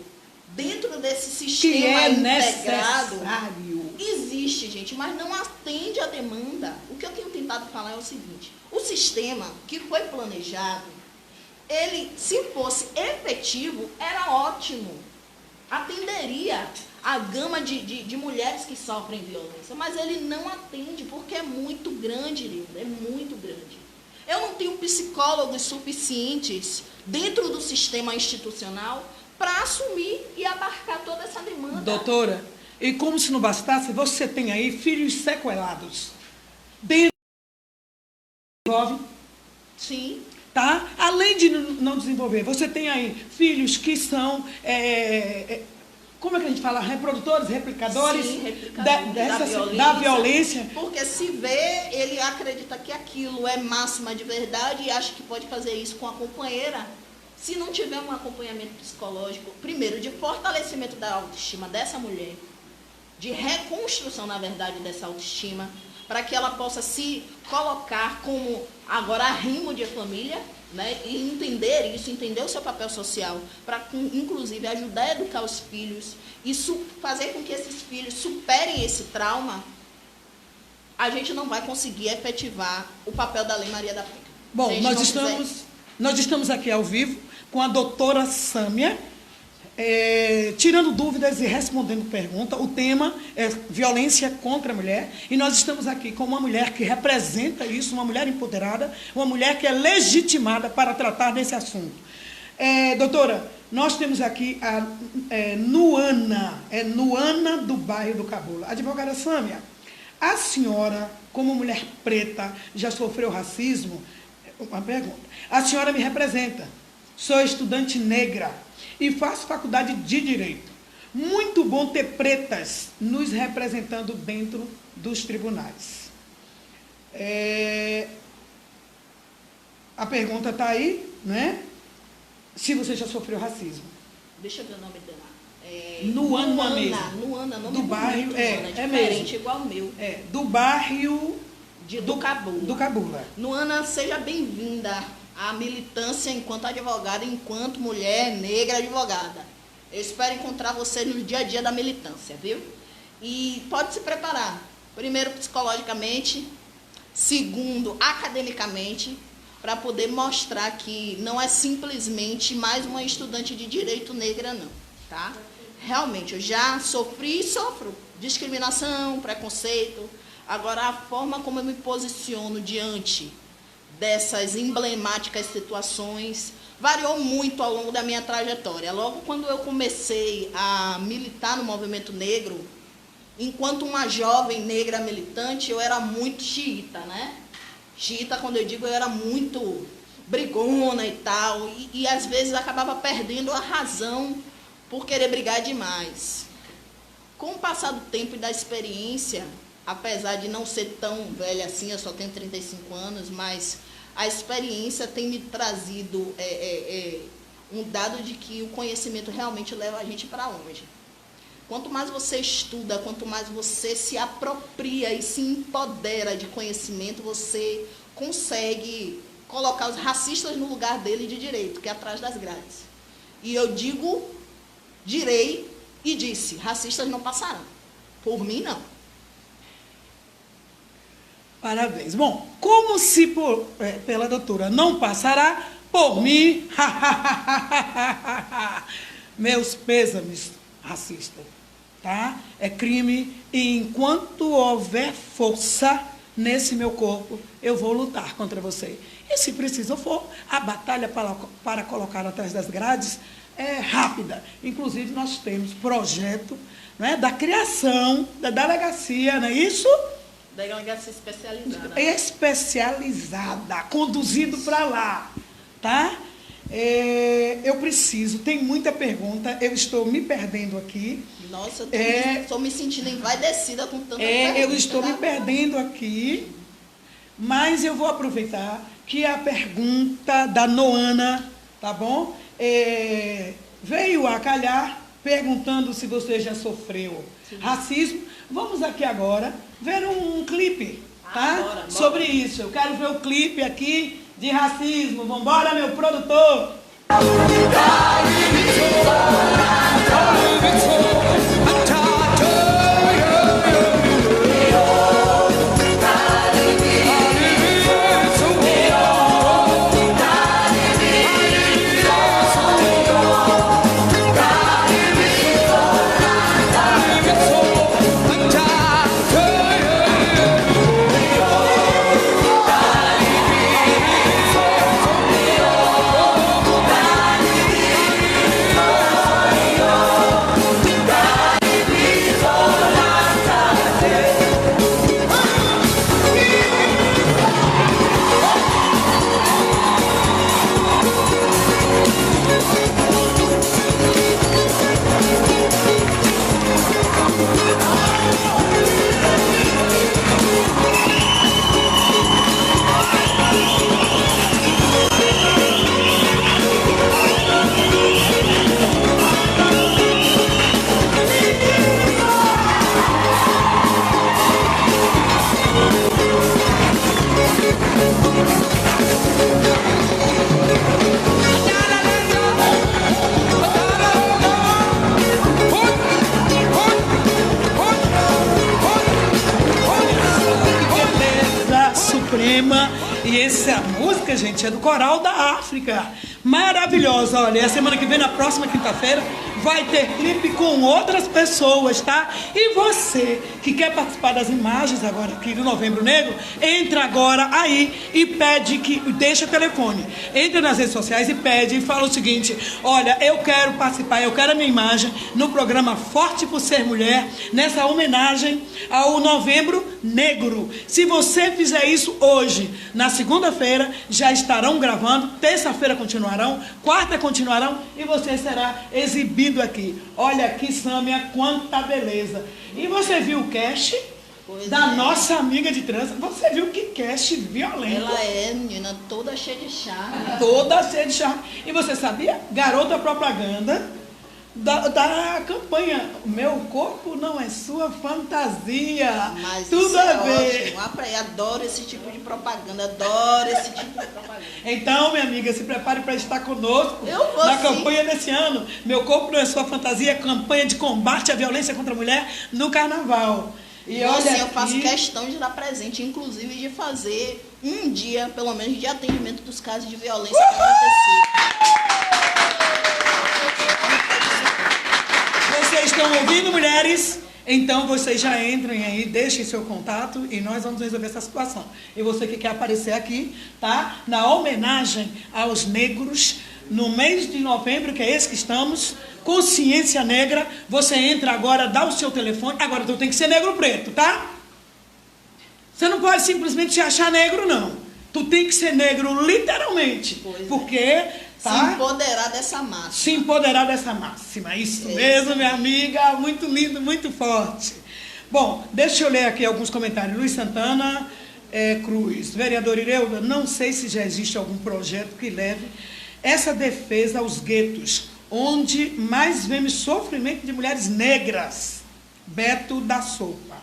dentro desse Que sistema é integrado necessário. existe, gente, mas não atende à demanda. O que eu tenho tentado falar é o seguinte: o sistema que foi planejado, ele, se fosse efetivo, era ótimo. Atenderia a gama de mulheres que sofrem violência, mas ele não atende porque é muito grande, Linda, é muito grande. Eu não tenho psicólogos suficientes dentro do sistema institucional para assumir e abarcar toda essa demanda. Doutora, e como se não bastasse, você tem aí filhos sequelados. Dentro desenvolve, Sim. tá? Além de não desenvolver, você tem aí filhos que são, como é que a gente fala? Reprodutores, replicadores, Sim, replicadores da violência. Porque se vê, ele acredita que aquilo é máxima de verdade e acha que pode fazer isso com a companheira. Se não tiver um acompanhamento psicológico, primeiro, de fortalecimento da autoestima dessa mulher, de reconstrução, na verdade, dessa autoestima, para que ela possa se colocar como agora arrimo de família, né, e entender isso, entender o seu papel social, para inclusive ajudar a educar os filhos, e fazer com que esses filhos superem esse trauma, a gente não vai conseguir efetivar o papel da Lei Maria da Penha. Bom, nós estamos aqui ao vivo com a doutora Sâmia, tirando dúvidas e respondendo perguntas. O tema é violência contra a mulher, e nós estamos aqui com uma mulher que representa isso, uma mulher empoderada, uma mulher que é legitimada para tratar desse assunto. Doutora, nós temos aqui a Nuana do bairro do Cabula. Advogada Sâmia, a senhora, como mulher preta, já sofreu racismo? Uma pergunta. A senhora me representa. Sou estudante negra e faço faculdade de Direito. Muito bom ter pretas nos representando dentro dos tribunais. A pergunta está aí, né? Se você já sofreu racismo. Deixa eu ver o nome dela. Nuana mesmo. Nuana, nome do bairro, bonito, Nuana, diferente, mesmo. igual o meu. Do bairro do Cabula. Do Cabula. Nuana, seja bem-vinda à militância enquanto advogada, enquanto mulher negra advogada. Eu espero encontrar você no dia a dia da militância, viu? E pode se preparar. Primeiro, psicologicamente. Segundo, academicamente, para poder mostrar que não é simplesmente mais uma estudante de direito negra, não, tá? Realmente, eu já sofri e sofro discriminação, preconceito. Agora, a forma como eu me posiciono diante dessas emblemáticas situações variou muito ao longo da minha trajetória. Logo quando eu comecei a militar no movimento negro, enquanto uma jovem negra militante, eu era muito xiita, né? Xiita, quando eu digo, eu era muito brigona e tal, e às vezes acabava perdendo a razão por querer brigar demais. Com o passar do tempo e da experiência, apesar de não ser tão velha assim, eu só tenho 35 anos, mas a experiência tem me trazido um dado de que o conhecimento realmente leva a gente para longe. Quanto mais você estuda, quanto mais você se apropria e se empodera de conhecimento, você consegue colocar os racistas no lugar dele de direito, que é atrás das grades. E eu direi e disse, racistas não passarão. Por mim, não. Parabéns. Bom, como se pela doutora não passará, por mim, meus pêsames, racista, tá? É crime, e enquanto houver força nesse meu corpo, eu vou lutar contra você. E se preciso for, a batalha para colocar atrás das grades é rápida. Inclusive, nós temos projeto, né, da criação da delegacia, não é isso? Delegacia especializada. Especializada, conduzido para lá, tá? Eu preciso, tem muita pergunta, eu estou me perdendo aqui. Nossa, eu estou me sentindo envaidecida com tanta pergunta. Eu estou me perdendo aqui, mas eu vou aproveitar que a pergunta da Noana, tá bom? Veio a calhar perguntando se você já sofreu racismo. Vamos aqui agora ver um clipe, tá? Bora. Sobre isso. Eu quero ver o clipe aqui de racismo. Vambora, meu produtor! E essa música, gente, é do Coral da África. Maravilhosa. Olha, a semana que vem, na próxima quinta-feira, vai ter clipe com outras pessoas, tá? E você que quer participar das imagens agora aqui do Novembro Negro, entra agora aí e pede que... Deixa o telefone. Entra nas redes sociais e pede e fala o seguinte: olha, eu quero participar, eu quero a minha imagem no programa Forte por Ser Mulher, nessa homenagem ao Novembro Negro. Se você fizer isso hoje, na segunda-feira, já estarão gravando, terça-feira continuarão, quarta continuarão e você será exibido aqui. Olha aqui, Sâmia, quanta beleza. E você viu o cast da nossa amiga de trança? Você viu que cast violento. Ela é, menina, toda cheia de charme. Toda cheia de charme. E você sabia? Garota propaganda da campanha Meu Corpo Não É Sua Fantasia. Mas tudo a ver. Ótimo. Adoro esse tipo de propaganda, adoro esse tipo de propaganda. Então, minha amiga, se prepare para estar conosco na campanha desse ano. Meu Corpo Não É Sua Fantasia, campanha de combate à violência contra a mulher no carnaval. E olha assim, eu faço questão de dar presente, inclusive de fazer um dia, pelo menos, de atendimento dos casos de violência que aconteceram. Vocês estão ouvindo, mulheres? Então vocês já entrem aí, deixem seu contato e nós vamos resolver essa situação. E você que quer aparecer aqui, tá? Na homenagem aos negros, no mês de novembro, que é esse que estamos, Consciência Negra, você entra agora, dá o seu telefone. Agora tu tem que ser negro preto, tá? Você não pode simplesmente se achar negro, não. Tu tem que ser negro literalmente. Porque... Tá? Se empoderar dessa máxima. Se empoderar dessa máxima. Isso mesmo, minha amiga. Muito lindo, muito forte. Bom, deixa eu ler aqui alguns comentários. Luiz Santana Cruz. Vereador Ireuda, não sei se já existe algum projeto que leve essa defesa aos guetos, onde mais vemos sofrimento de mulheres negras. Beto da Sopa.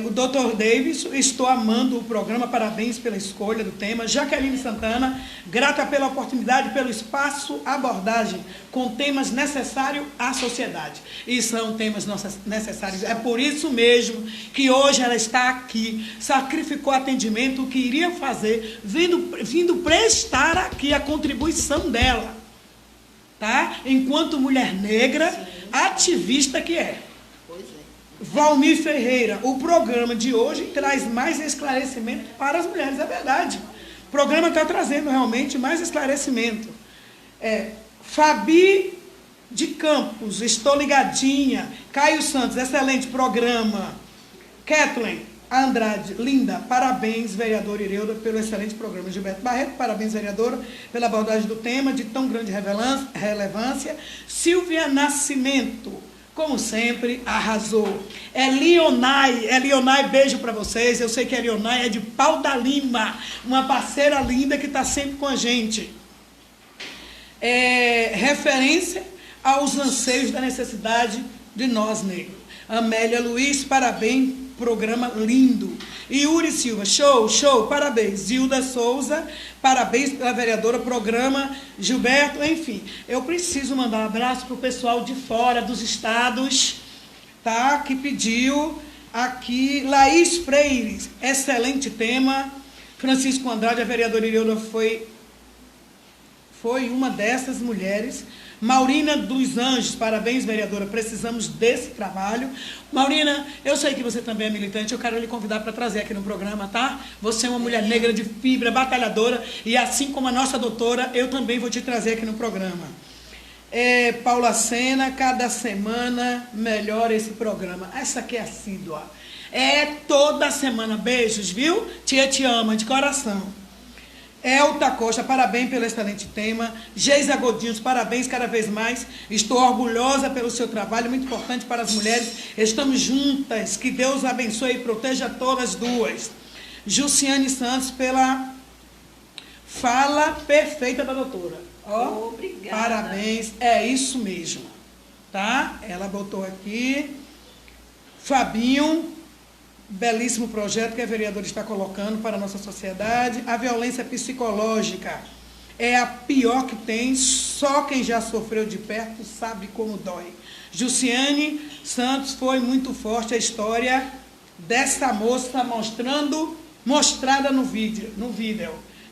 O Dr. Davis, estou amando o programa, parabéns pela escolha do tema. Jaqueline Santana, grata pela oportunidade, pelo espaço, abordagem com temas necessários à sociedade. E são temas necessários. É por isso mesmo que hoje ela está aqui, sacrificou atendimento, o que iria fazer, vindo prestar aqui a contribuição dela, tá? Enquanto mulher negra, ativista que é. Pois é. Valmir Ferreira, o programa de hoje traz mais esclarecimento para as mulheres, é verdade. O programa está trazendo realmente mais esclarecimento. Fabi de Campos, estou ligadinha. Caio Santos, excelente programa. Kathleen Andrade, linda, parabéns, vereadora Ireuda, pelo excelente programa. Gilberto Barreto, parabéns, vereadora, pela abordagem do tema de tão grande relevância. Silvia Nascimento, como sempre, arrasou. Elionai, beijo para vocês. Eu sei que a Elionai é de Pau da Lima, uma parceira linda que está sempre com a gente. Referência aos anseios da necessidade de nós, negros. Amélia Luiz, parabéns, programa lindo. Yuri Silva, show, parabéns. Zilda Souza, parabéns pela vereadora, programa. Gilberto, enfim. Eu preciso mandar um abraço para o pessoal de fora dos estados, tá? Que pediu aqui. Laís Freire, excelente tema. Francisco Andrade, a vereadora Ireuda foi uma dessas mulheres. Maurina dos Anjos, parabéns, vereadora, precisamos desse trabalho. Maurina, eu sei que você também é militante, eu quero lhe convidar para trazer aqui no programa, tá? Você é uma mulher negra de fibra, batalhadora, e assim como a nossa doutora, eu também vou te trazer aqui no programa. Paula Sena, cada semana melhora esse programa. Essa aqui é assídua. Toda semana, beijos, viu? Tia te ama, de coração. Elta Costa, parabéns pelo excelente tema. Geisa Godinhos, parabéns cada vez mais. Estou orgulhosa pelo seu trabalho, muito importante para as mulheres. Estamos juntas. Que Deus abençoe e proteja todas duas. Jussiane Santos, pela fala perfeita da doutora. Obrigada. Parabéns, é isso mesmo. Tá? Ela botou aqui. Fabinho. Belíssimo projeto que a vereadora está colocando para a nossa sociedade. A violência psicológica é a pior que tem, só quem já sofreu de perto sabe como dói. Jussiane Santos, foi muito forte a história dessa moça mostrada no vídeo.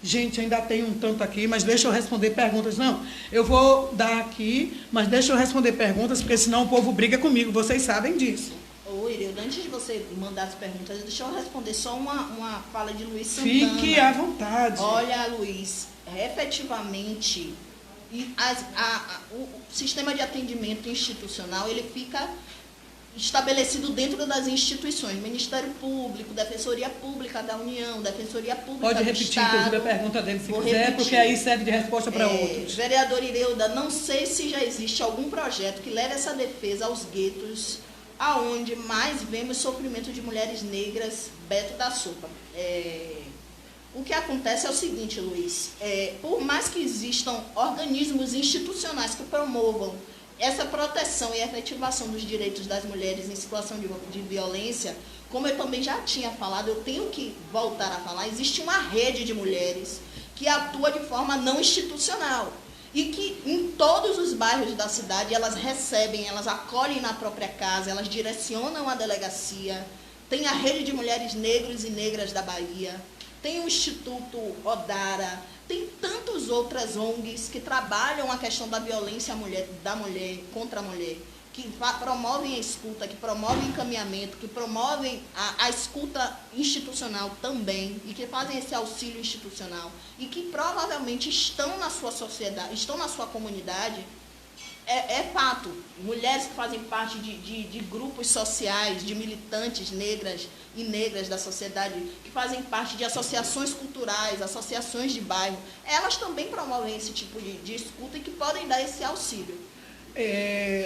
Gente, ainda tem um tanto aqui, mas deixa eu responder perguntas. Não, eu vou dar aqui, mas deixa eu responder perguntas, porque senão o povo briga comigo, vocês sabem disso. Ô, Ireuda, antes de você mandar as perguntas, deixa eu responder só uma fala de Luiz Santana. Fique à vontade. Olha, Luiz, efetivamente, o sistema de atendimento institucional, ele fica estabelecido dentro das instituições, Ministério Público, Defensoria Pública da União, Defensoria Pública Pode do repetir, Estado. inclusive, a pergunta dele, se Vou quiser, repetir. porque aí serve de resposta para outros. Vereadora Ireuda, não sei se já existe algum projeto que leve essa defesa aos guetos, aonde mais vemos sofrimento de mulheres negras. Beto da Sopa. O que acontece é o seguinte, Luiz, por mais que existam organismos institucionais que promovam essa proteção e efetivação dos direitos das mulheres em situação de violência, como eu também já tinha falado, eu tenho que voltar a falar, existe uma rede de mulheres que atua de forma não institucional. E que em todos os bairros da cidade elas recebem, elas acolhem na própria casa, elas direcionam a delegacia. Tem a Rede de Mulheres Negros e Negras da Bahia, tem o Instituto Odara, tem tantas outras ONGs que trabalham a questão da violência da mulher contra a mulher, que promovem a escuta, que promovem encaminhamento, que promovem a escuta institucional também, e que fazem esse auxílio institucional, e que provavelmente estão na sua sociedade, estão na sua comunidade. É fato, mulheres que fazem parte de grupos sociais, de militantes negras e negras da sociedade, que fazem parte de associações culturais, associações de bairro, elas também promovem esse tipo de escuta e que podem dar esse auxílio.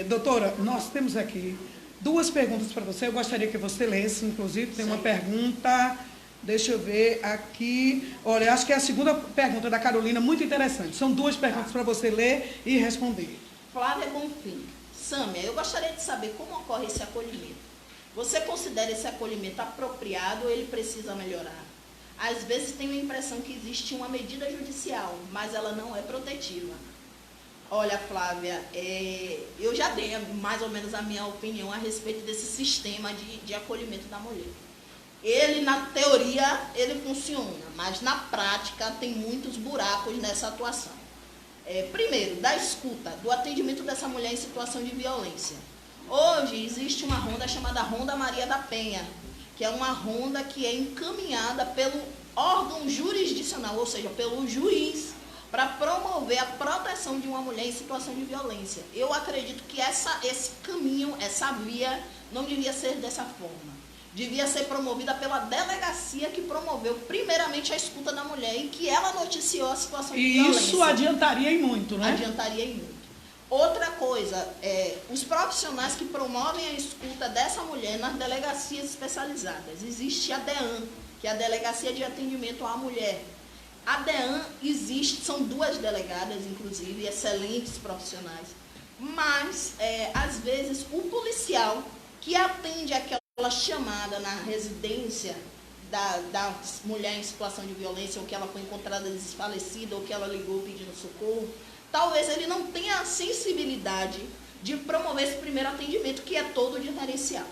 Doutora, nós temos aqui 2 perguntas para você. Eu gostaria que você lesse, inclusive, tem uma pergunta, deixa eu ver aqui. Olha, acho que é a segunda pergunta da Carolina, muito interessante. São 2 perguntas para você ler e responder. Flávia Bonfim. Sâmia, eu gostaria de saber como ocorre esse acolhimento. Você considera esse acolhimento apropriado ou ele precisa melhorar? Às vezes tenho a impressão que existe uma medida judicial, mas ela não é protetiva. Olha, Flávia, eu já dei mais ou menos a minha opinião a respeito desse sistema de acolhimento da mulher. Ele, na teoria, ele funciona, mas na prática tem muitos buracos nessa atuação. Primeiro, da escuta, do atendimento dessa mulher em situação de violência. Hoje existe uma ronda chamada Ronda Maria da Penha, que é uma ronda que é encaminhada pelo órgão jurisdicional, ou seja, pelo juiz, para promover a proteção de uma mulher em situação de violência. Eu acredito que esse caminho, essa via, não devia ser dessa forma. Devia ser promovida pela delegacia que promoveu primeiramente a escuta da mulher e que ela noticiou a situação de violência. E isso adiantaria em muito, né? Adiantaria em muito. Outra coisa, os profissionais que promovem a escuta dessa mulher nas delegacias especializadas. Existe a DEAN, que é a Delegacia de Atendimento à Mulher. A DEAN existe, são 2 delegadas, inclusive, excelentes profissionais. Mas, às vezes, o policial que atende aquela chamada na residência da mulher em situação de violência, ou que ela foi encontrada desfalecida, ou que ela ligou pedindo socorro, talvez ele não tenha a sensibilidade de promover esse primeiro atendimento, que é todo diferencial.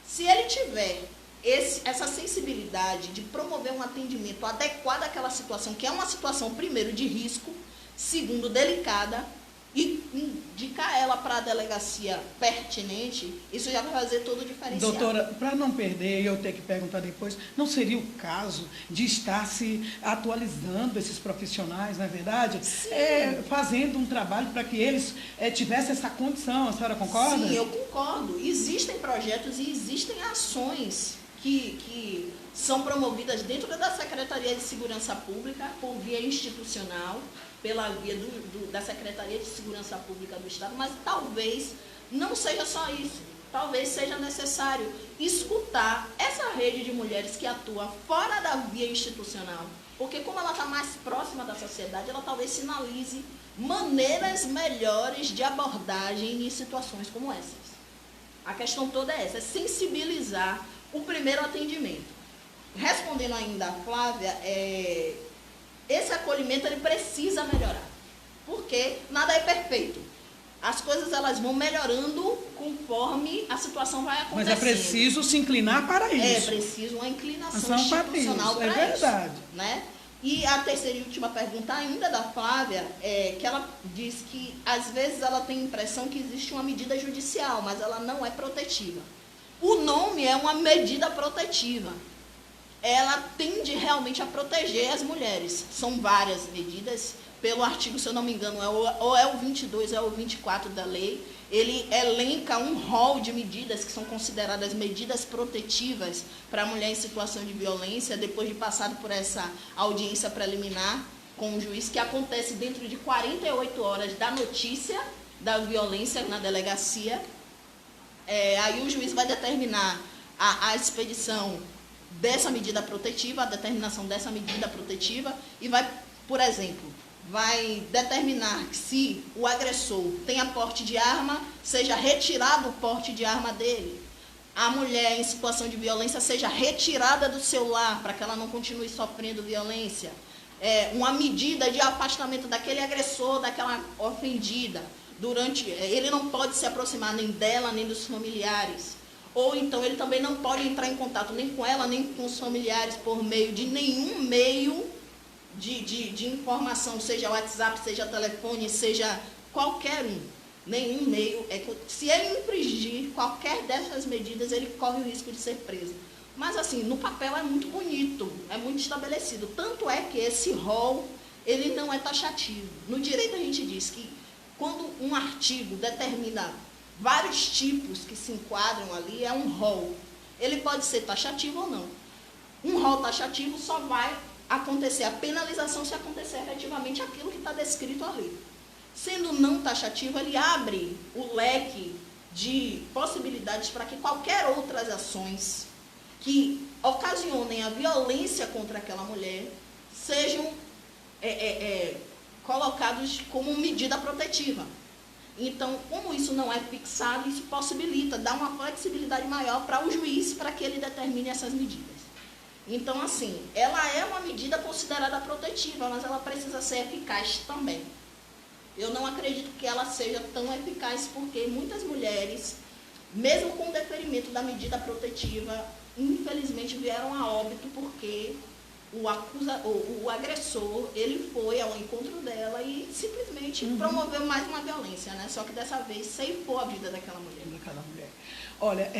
Se ele tiver essa sensibilidade de promover um atendimento adequado àquela situação, que é uma situação, primeiro, de risco, segundo, delicada, e indicar ela para a delegacia pertinente, isso já vai fazer todo o diferencial. Doutora, para não perder e eu ter que perguntar depois, não seria o caso de estar se atualizando esses profissionais, não é verdade? Fazendo um trabalho para que eles tivessem essa condição, a senhora concorda? Sim, eu concordo. Existem projetos e existem ações que são promovidas dentro da Secretaria de Segurança Pública, por via institucional, pela via da Secretaria de Segurança Pública do Estado, mas talvez não seja só isso. Talvez seja necessário escutar essa rede de mulheres que atua fora da via institucional, porque como ela está mais próxima da sociedade, ela talvez sinalize maneiras melhores de abordagem em situações como essas. A questão toda é essa, é sensibilizar o primeiro atendimento. Respondendo ainda a Flávia, esse acolhimento ele precisa melhorar, porque nada é perfeito. As coisas elas vão melhorando conforme a situação vai acontecendo. Mas é preciso se inclinar para isso. É preciso uma inclinação institucional para isso. É verdade. Né? E a terceira e última pergunta ainda da Flávia, que ela diz que às vezes ela tem a impressão que existe uma medida judicial, mas ela não é protetiva. O nome é uma medida protetiva. Ela tende realmente a proteger as mulheres. São várias medidas, pelo artigo, se eu não me engano, ou é o 22 ou é o 24 da lei. Ele elenca um rol de medidas que são consideradas medidas protetivas para a mulher em situação de violência, depois de passar por essa audiência preliminar com o juiz, que acontece dentro de 48 horas da notícia da violência na delegacia. Aí o juiz vai determinar a expedição dessa medida protetiva, a determinação dessa medida protetiva, e vai, por exemplo, vai determinar que se o agressor tenha porte de arma, seja retirado o porte de arma dele. A mulher em situação de violência seja retirada do seu lar, para que ela não continue sofrendo violência. Uma medida de afastamento daquele agressor, daquela ofendida. Ele não pode se aproximar nem dela, nem dos familiares. Ou então ele também não pode entrar em contato nem com ela, nem com os familiares, por meio de nenhum meio de informação, seja WhatsApp, seja telefone, seja qualquer um. Nenhum meio. Se ele infringir qualquer dessas medidas, ele corre o risco de ser preso. Mas assim, no papel é muito bonito, é muito estabelecido. Tanto é que esse rol, ele não é taxativo. No direito a gente diz que quando um artigo determina vários tipos que se enquadram ali, é um rol. Ele pode ser taxativo ou não. Um rol taxativo só vai acontecer a penalização se acontecer efetivamente aquilo que está descrito ali. Sendo não taxativo, ele abre o leque de possibilidades para que qualquer outras ações que ocasionem a violência contra aquela mulher sejam colocados como medida protetiva. Então, como isso não é fixado, isso possibilita, dá uma flexibilidade maior para o juiz, para que ele determine essas medidas. Então, assim, ela é uma medida considerada protetiva, mas ela precisa ser eficaz também. Eu não acredito que ela seja tão eficaz, porque muitas mulheres, mesmo com o deferimento da medida protetiva, infelizmente vieram a óbito porque o agressor, ele foi ao encontro dela e simplesmente promoveu mais uma violência, né? Só que dessa vez ceifou a vida daquela mulher. Olha,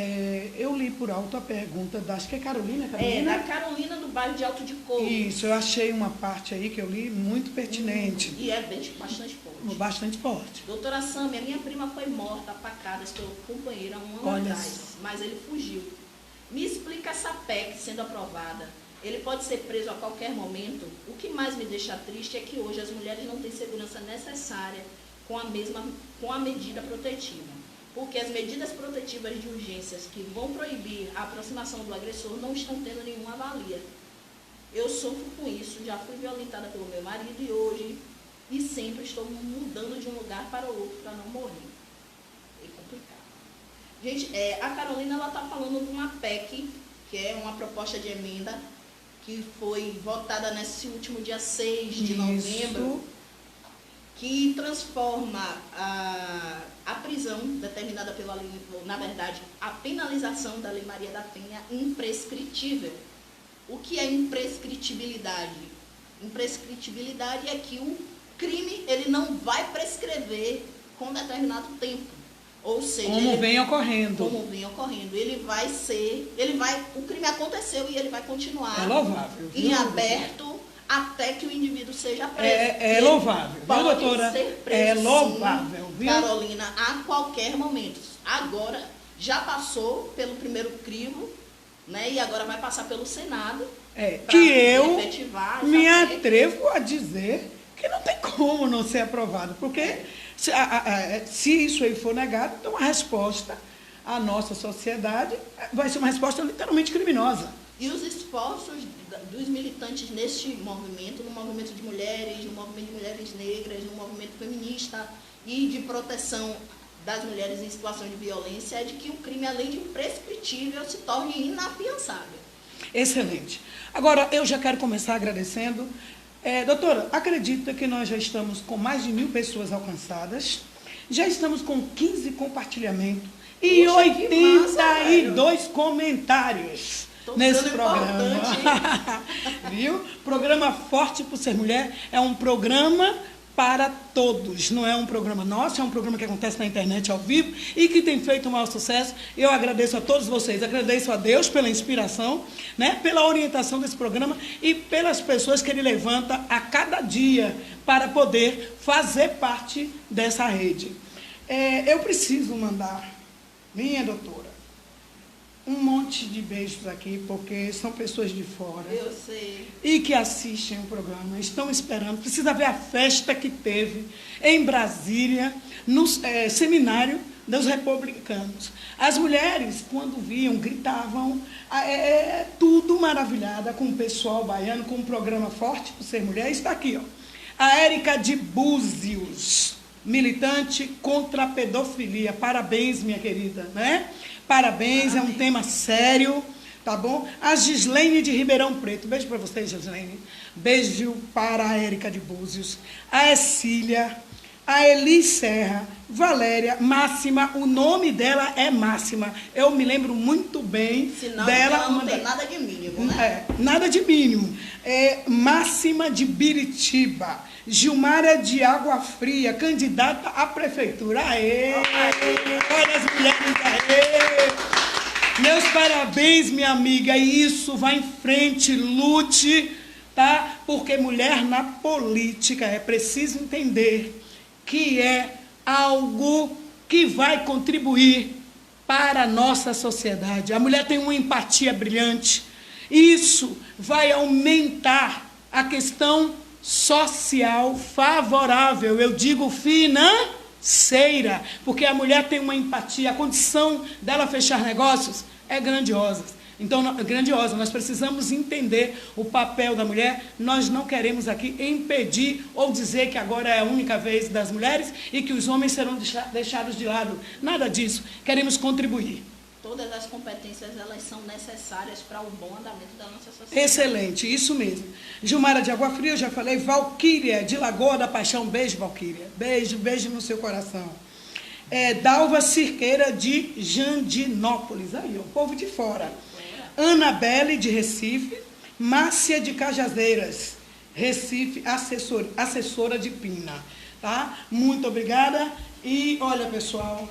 eu li por alto a pergunta da, acho que é Carolina. Da Carolina, do bairro de Alto de Couro. Isso, eu achei uma parte aí que eu li muito pertinente. E é bastante forte. Bastante forte. Doutora Sâmia, minha prima foi morta a facadas pelo companheiro há um ano atrás, mas ele fugiu. Me explica essa PEC sendo aprovada. Ele pode ser preso a qualquer momento. O que mais me deixa triste é que hoje as mulheres não têm segurança necessária com a medida protetiva. Porque as medidas protetivas de urgências que vão proibir a aproximação do agressor não estão tendo nenhuma valia. Eu sofro com isso, já fui violentada pelo meu marido e hoje e sempre estou mudando de um lugar para o outro para não morrer. É complicado. Gente, a Carolina está falando de uma PEC, que é uma proposta de emenda, que foi votada nesse último dia 6 de novembro, que transforma a prisão determinada pela lei, na verdade, a penalização da Lei Maria da Penha imprescritível. O que é imprescritibilidade? Imprescritibilidade é que o crime ele não vai prescrever com determinado tempo. Ou seja, como vem ocorrendo. O crime aconteceu e ele vai continuar em aberto até que o indivíduo seja preso. É louvável, pode viu, doutora? Ser preso, é louvável, sim, viu? Carolina, a qualquer momento. Agora, já passou pelo primeiro crivo, né? E agora vai passar pelo Senado. Que eu me atrevo a dizer que não tem como não ser aprovado, porque se isso aí for negado, então a resposta à nossa sociedade vai ser uma resposta literalmente criminosa. E os esforços dos militantes neste movimento, no movimento de mulheres, no movimento de mulheres negras, no movimento feminista e de proteção das mulheres em situação de violência, é de que o crime, além de imprescritível, se torne inafiançável. Excelente. Agora, eu já quero começar agradecendo. Doutora, acredita que nós já estamos com mais de 1.000 pessoas alcançadas, já estamos com 15 compartilhamentos e 82 comentários nesse programa. Viu? Programa Forte por Ser Mulher é um programa para todos, não é um programa nosso, é um programa que acontece na internet ao vivo e que tem feito um maior sucesso. Eu agradeço a todos vocês, agradeço a Deus pela inspiração, né, pela orientação desse programa e pelas pessoas que ele levanta a cada dia para poder fazer parte dessa rede. Eu preciso mandar, minha doutora, um monte de beijos aqui, porque são pessoas de fora. Eu sei. E que assistem o programa, estão esperando. Precisa ver a festa que teve em Brasília, no seminário dos republicanos. As mulheres, quando viam, gritavam, tudo maravilhada com o pessoal baiano, com o programa Forte por Ser Mulher. Está aqui, ó. A Érica de Búzios, militante contra a pedofilia. Parabéns, minha querida, né? Parabéns, é um tema sério, tá bom? A Gislene de Ribeirão Preto, beijo para você, Gislene. Beijo para a Érica de Búzios, a Escília, a Eli Serra, Valéria, Máxima, o nome dela é Máxima. Eu me lembro muito bem dela. Ela não tem nada de mínimo, né? Nada de mínimo. Máxima de Biritiba, Gilmara de Água Fria, candidata à prefeitura. Aê! Olha as mulheres, aê! Meus parabéns, minha amiga. E isso, vá em frente, lute, tá? Porque mulher na política é preciso entender que é algo que vai contribuir para a nossa sociedade. A mulher tem uma empatia brilhante. Isso vai aumentar a questão social favorável, eu digo financeira, porque a mulher tem uma empatia, a condição dela fechar negócios é grandiosa. Então, nós precisamos entender o papel da mulher. Nós não queremos aqui impedir ou dizer que agora é a única vez das mulheres e que os homens serão deixados de lado. Nada disso. Queremos contribuir. Todas as competências, elas são necessárias para o bom andamento da nossa sociedade. Excelente, isso mesmo. Gilmara de Água Fria, eu já falei. Valquíria de Lagoa da Paixão. Beijo, Valquíria. Beijo, beijo no seu coração. Dalva Cirqueira de Jandinópolis. Aí, o povo de fora. Anabelle de Recife. Márcia de Cajazeiras, Recife, assessora de Pina, tá? Muito obrigada. E olha, pessoal,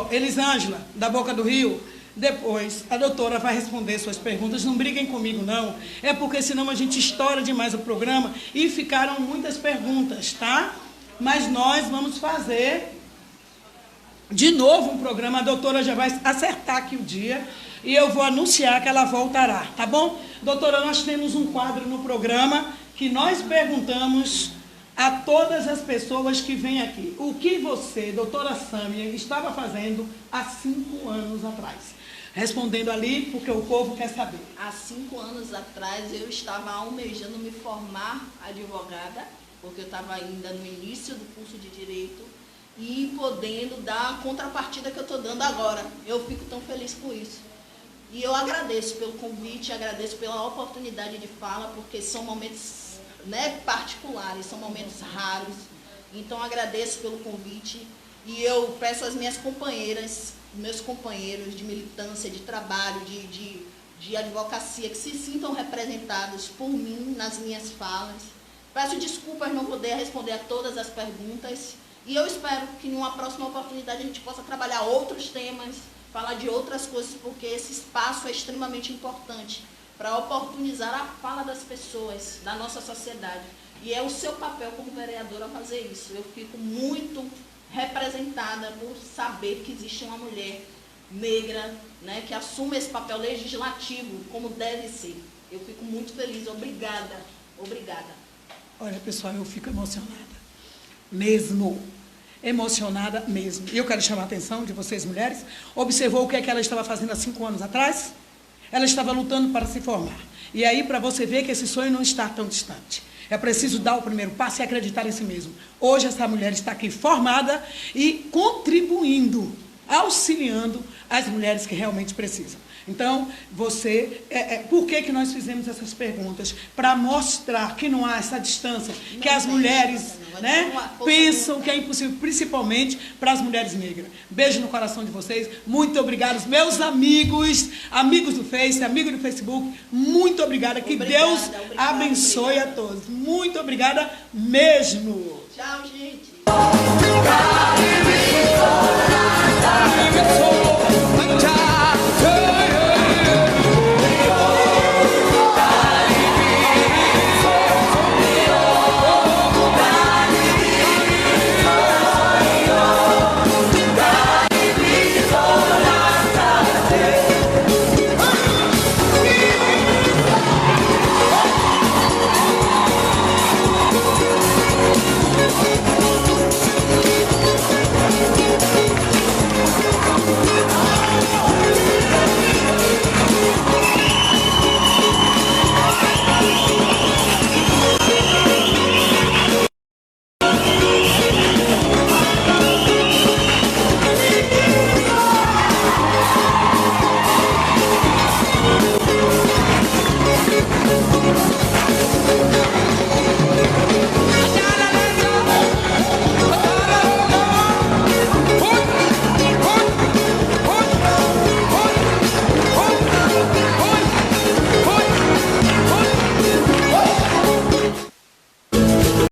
Elisângela, da Boca do Rio, depois a doutora vai responder suas perguntas. Não briguem comigo, não. É porque senão a gente estoura demais o programa e ficaram muitas perguntas, tá? Mas nós vamos fazer de novo um programa. A doutora já vai acertar aqui o dia e eu vou anunciar que ela voltará, tá bom? Doutora, nós temos um quadro no programa que nós perguntamos a todas as pessoas que vêm aqui: o que você, doutora Sâmia, estava fazendo há 5 anos atrás? Respondendo ali, porque o povo quer saber. Há 5 anos atrás, eu estava almejando me formar advogada, porque eu estava ainda no início do curso de Direito, e podendo dar a contrapartida que eu estou dando agora. Eu fico tão feliz com isso. E eu agradeço pelo convite, agradeço pela oportunidade de fala, porque são momentos, né, particulares, são momentos raros. Então, agradeço pelo convite e eu peço às minhas companheiras, meus companheiros de militância, de trabalho, de advocacia, que se sintam representados por mim nas minhas falas. Peço desculpas não poder responder a todas as perguntas e eu espero que em uma próxima oportunidade a gente possa trabalhar outros temas, falar de outras coisas, porque esse espaço é extremamente importante para oportunizar a fala das pessoas, da nossa sociedade. E é o seu papel como vereadora fazer isso. Eu fico muito representada por saber que existe uma mulher negra, né, que assume esse papel legislativo como deve ser. Eu fico muito feliz. Obrigada. Obrigada. Olha, pessoal, eu fico emocionada. Mesmo. Emocionada mesmo. E eu quero chamar a atenção de vocês, mulheres. Observou o que é que ela estava fazendo há 5 anos atrás? Ela estava lutando para se formar. E aí, para você ver que esse sonho não está tão distante. É preciso dar o primeiro passo e acreditar em si mesmo. Hoje, essa mulher está aqui formada e contribuindo, auxiliando as mulheres que realmente precisam. Então, você... por que nós fizemos essas perguntas? Para mostrar que não há essa distância, que as mulheres, né, pensam que é impossível, principalmente para as mulheres negras. Beijo no coração de vocês. Muito obrigada, meus amigos, amigos do Face, amigos do Facebook. Muito obrigada. Que Deus abençoe a todos. Muito obrigada mesmo. Tchau, gente.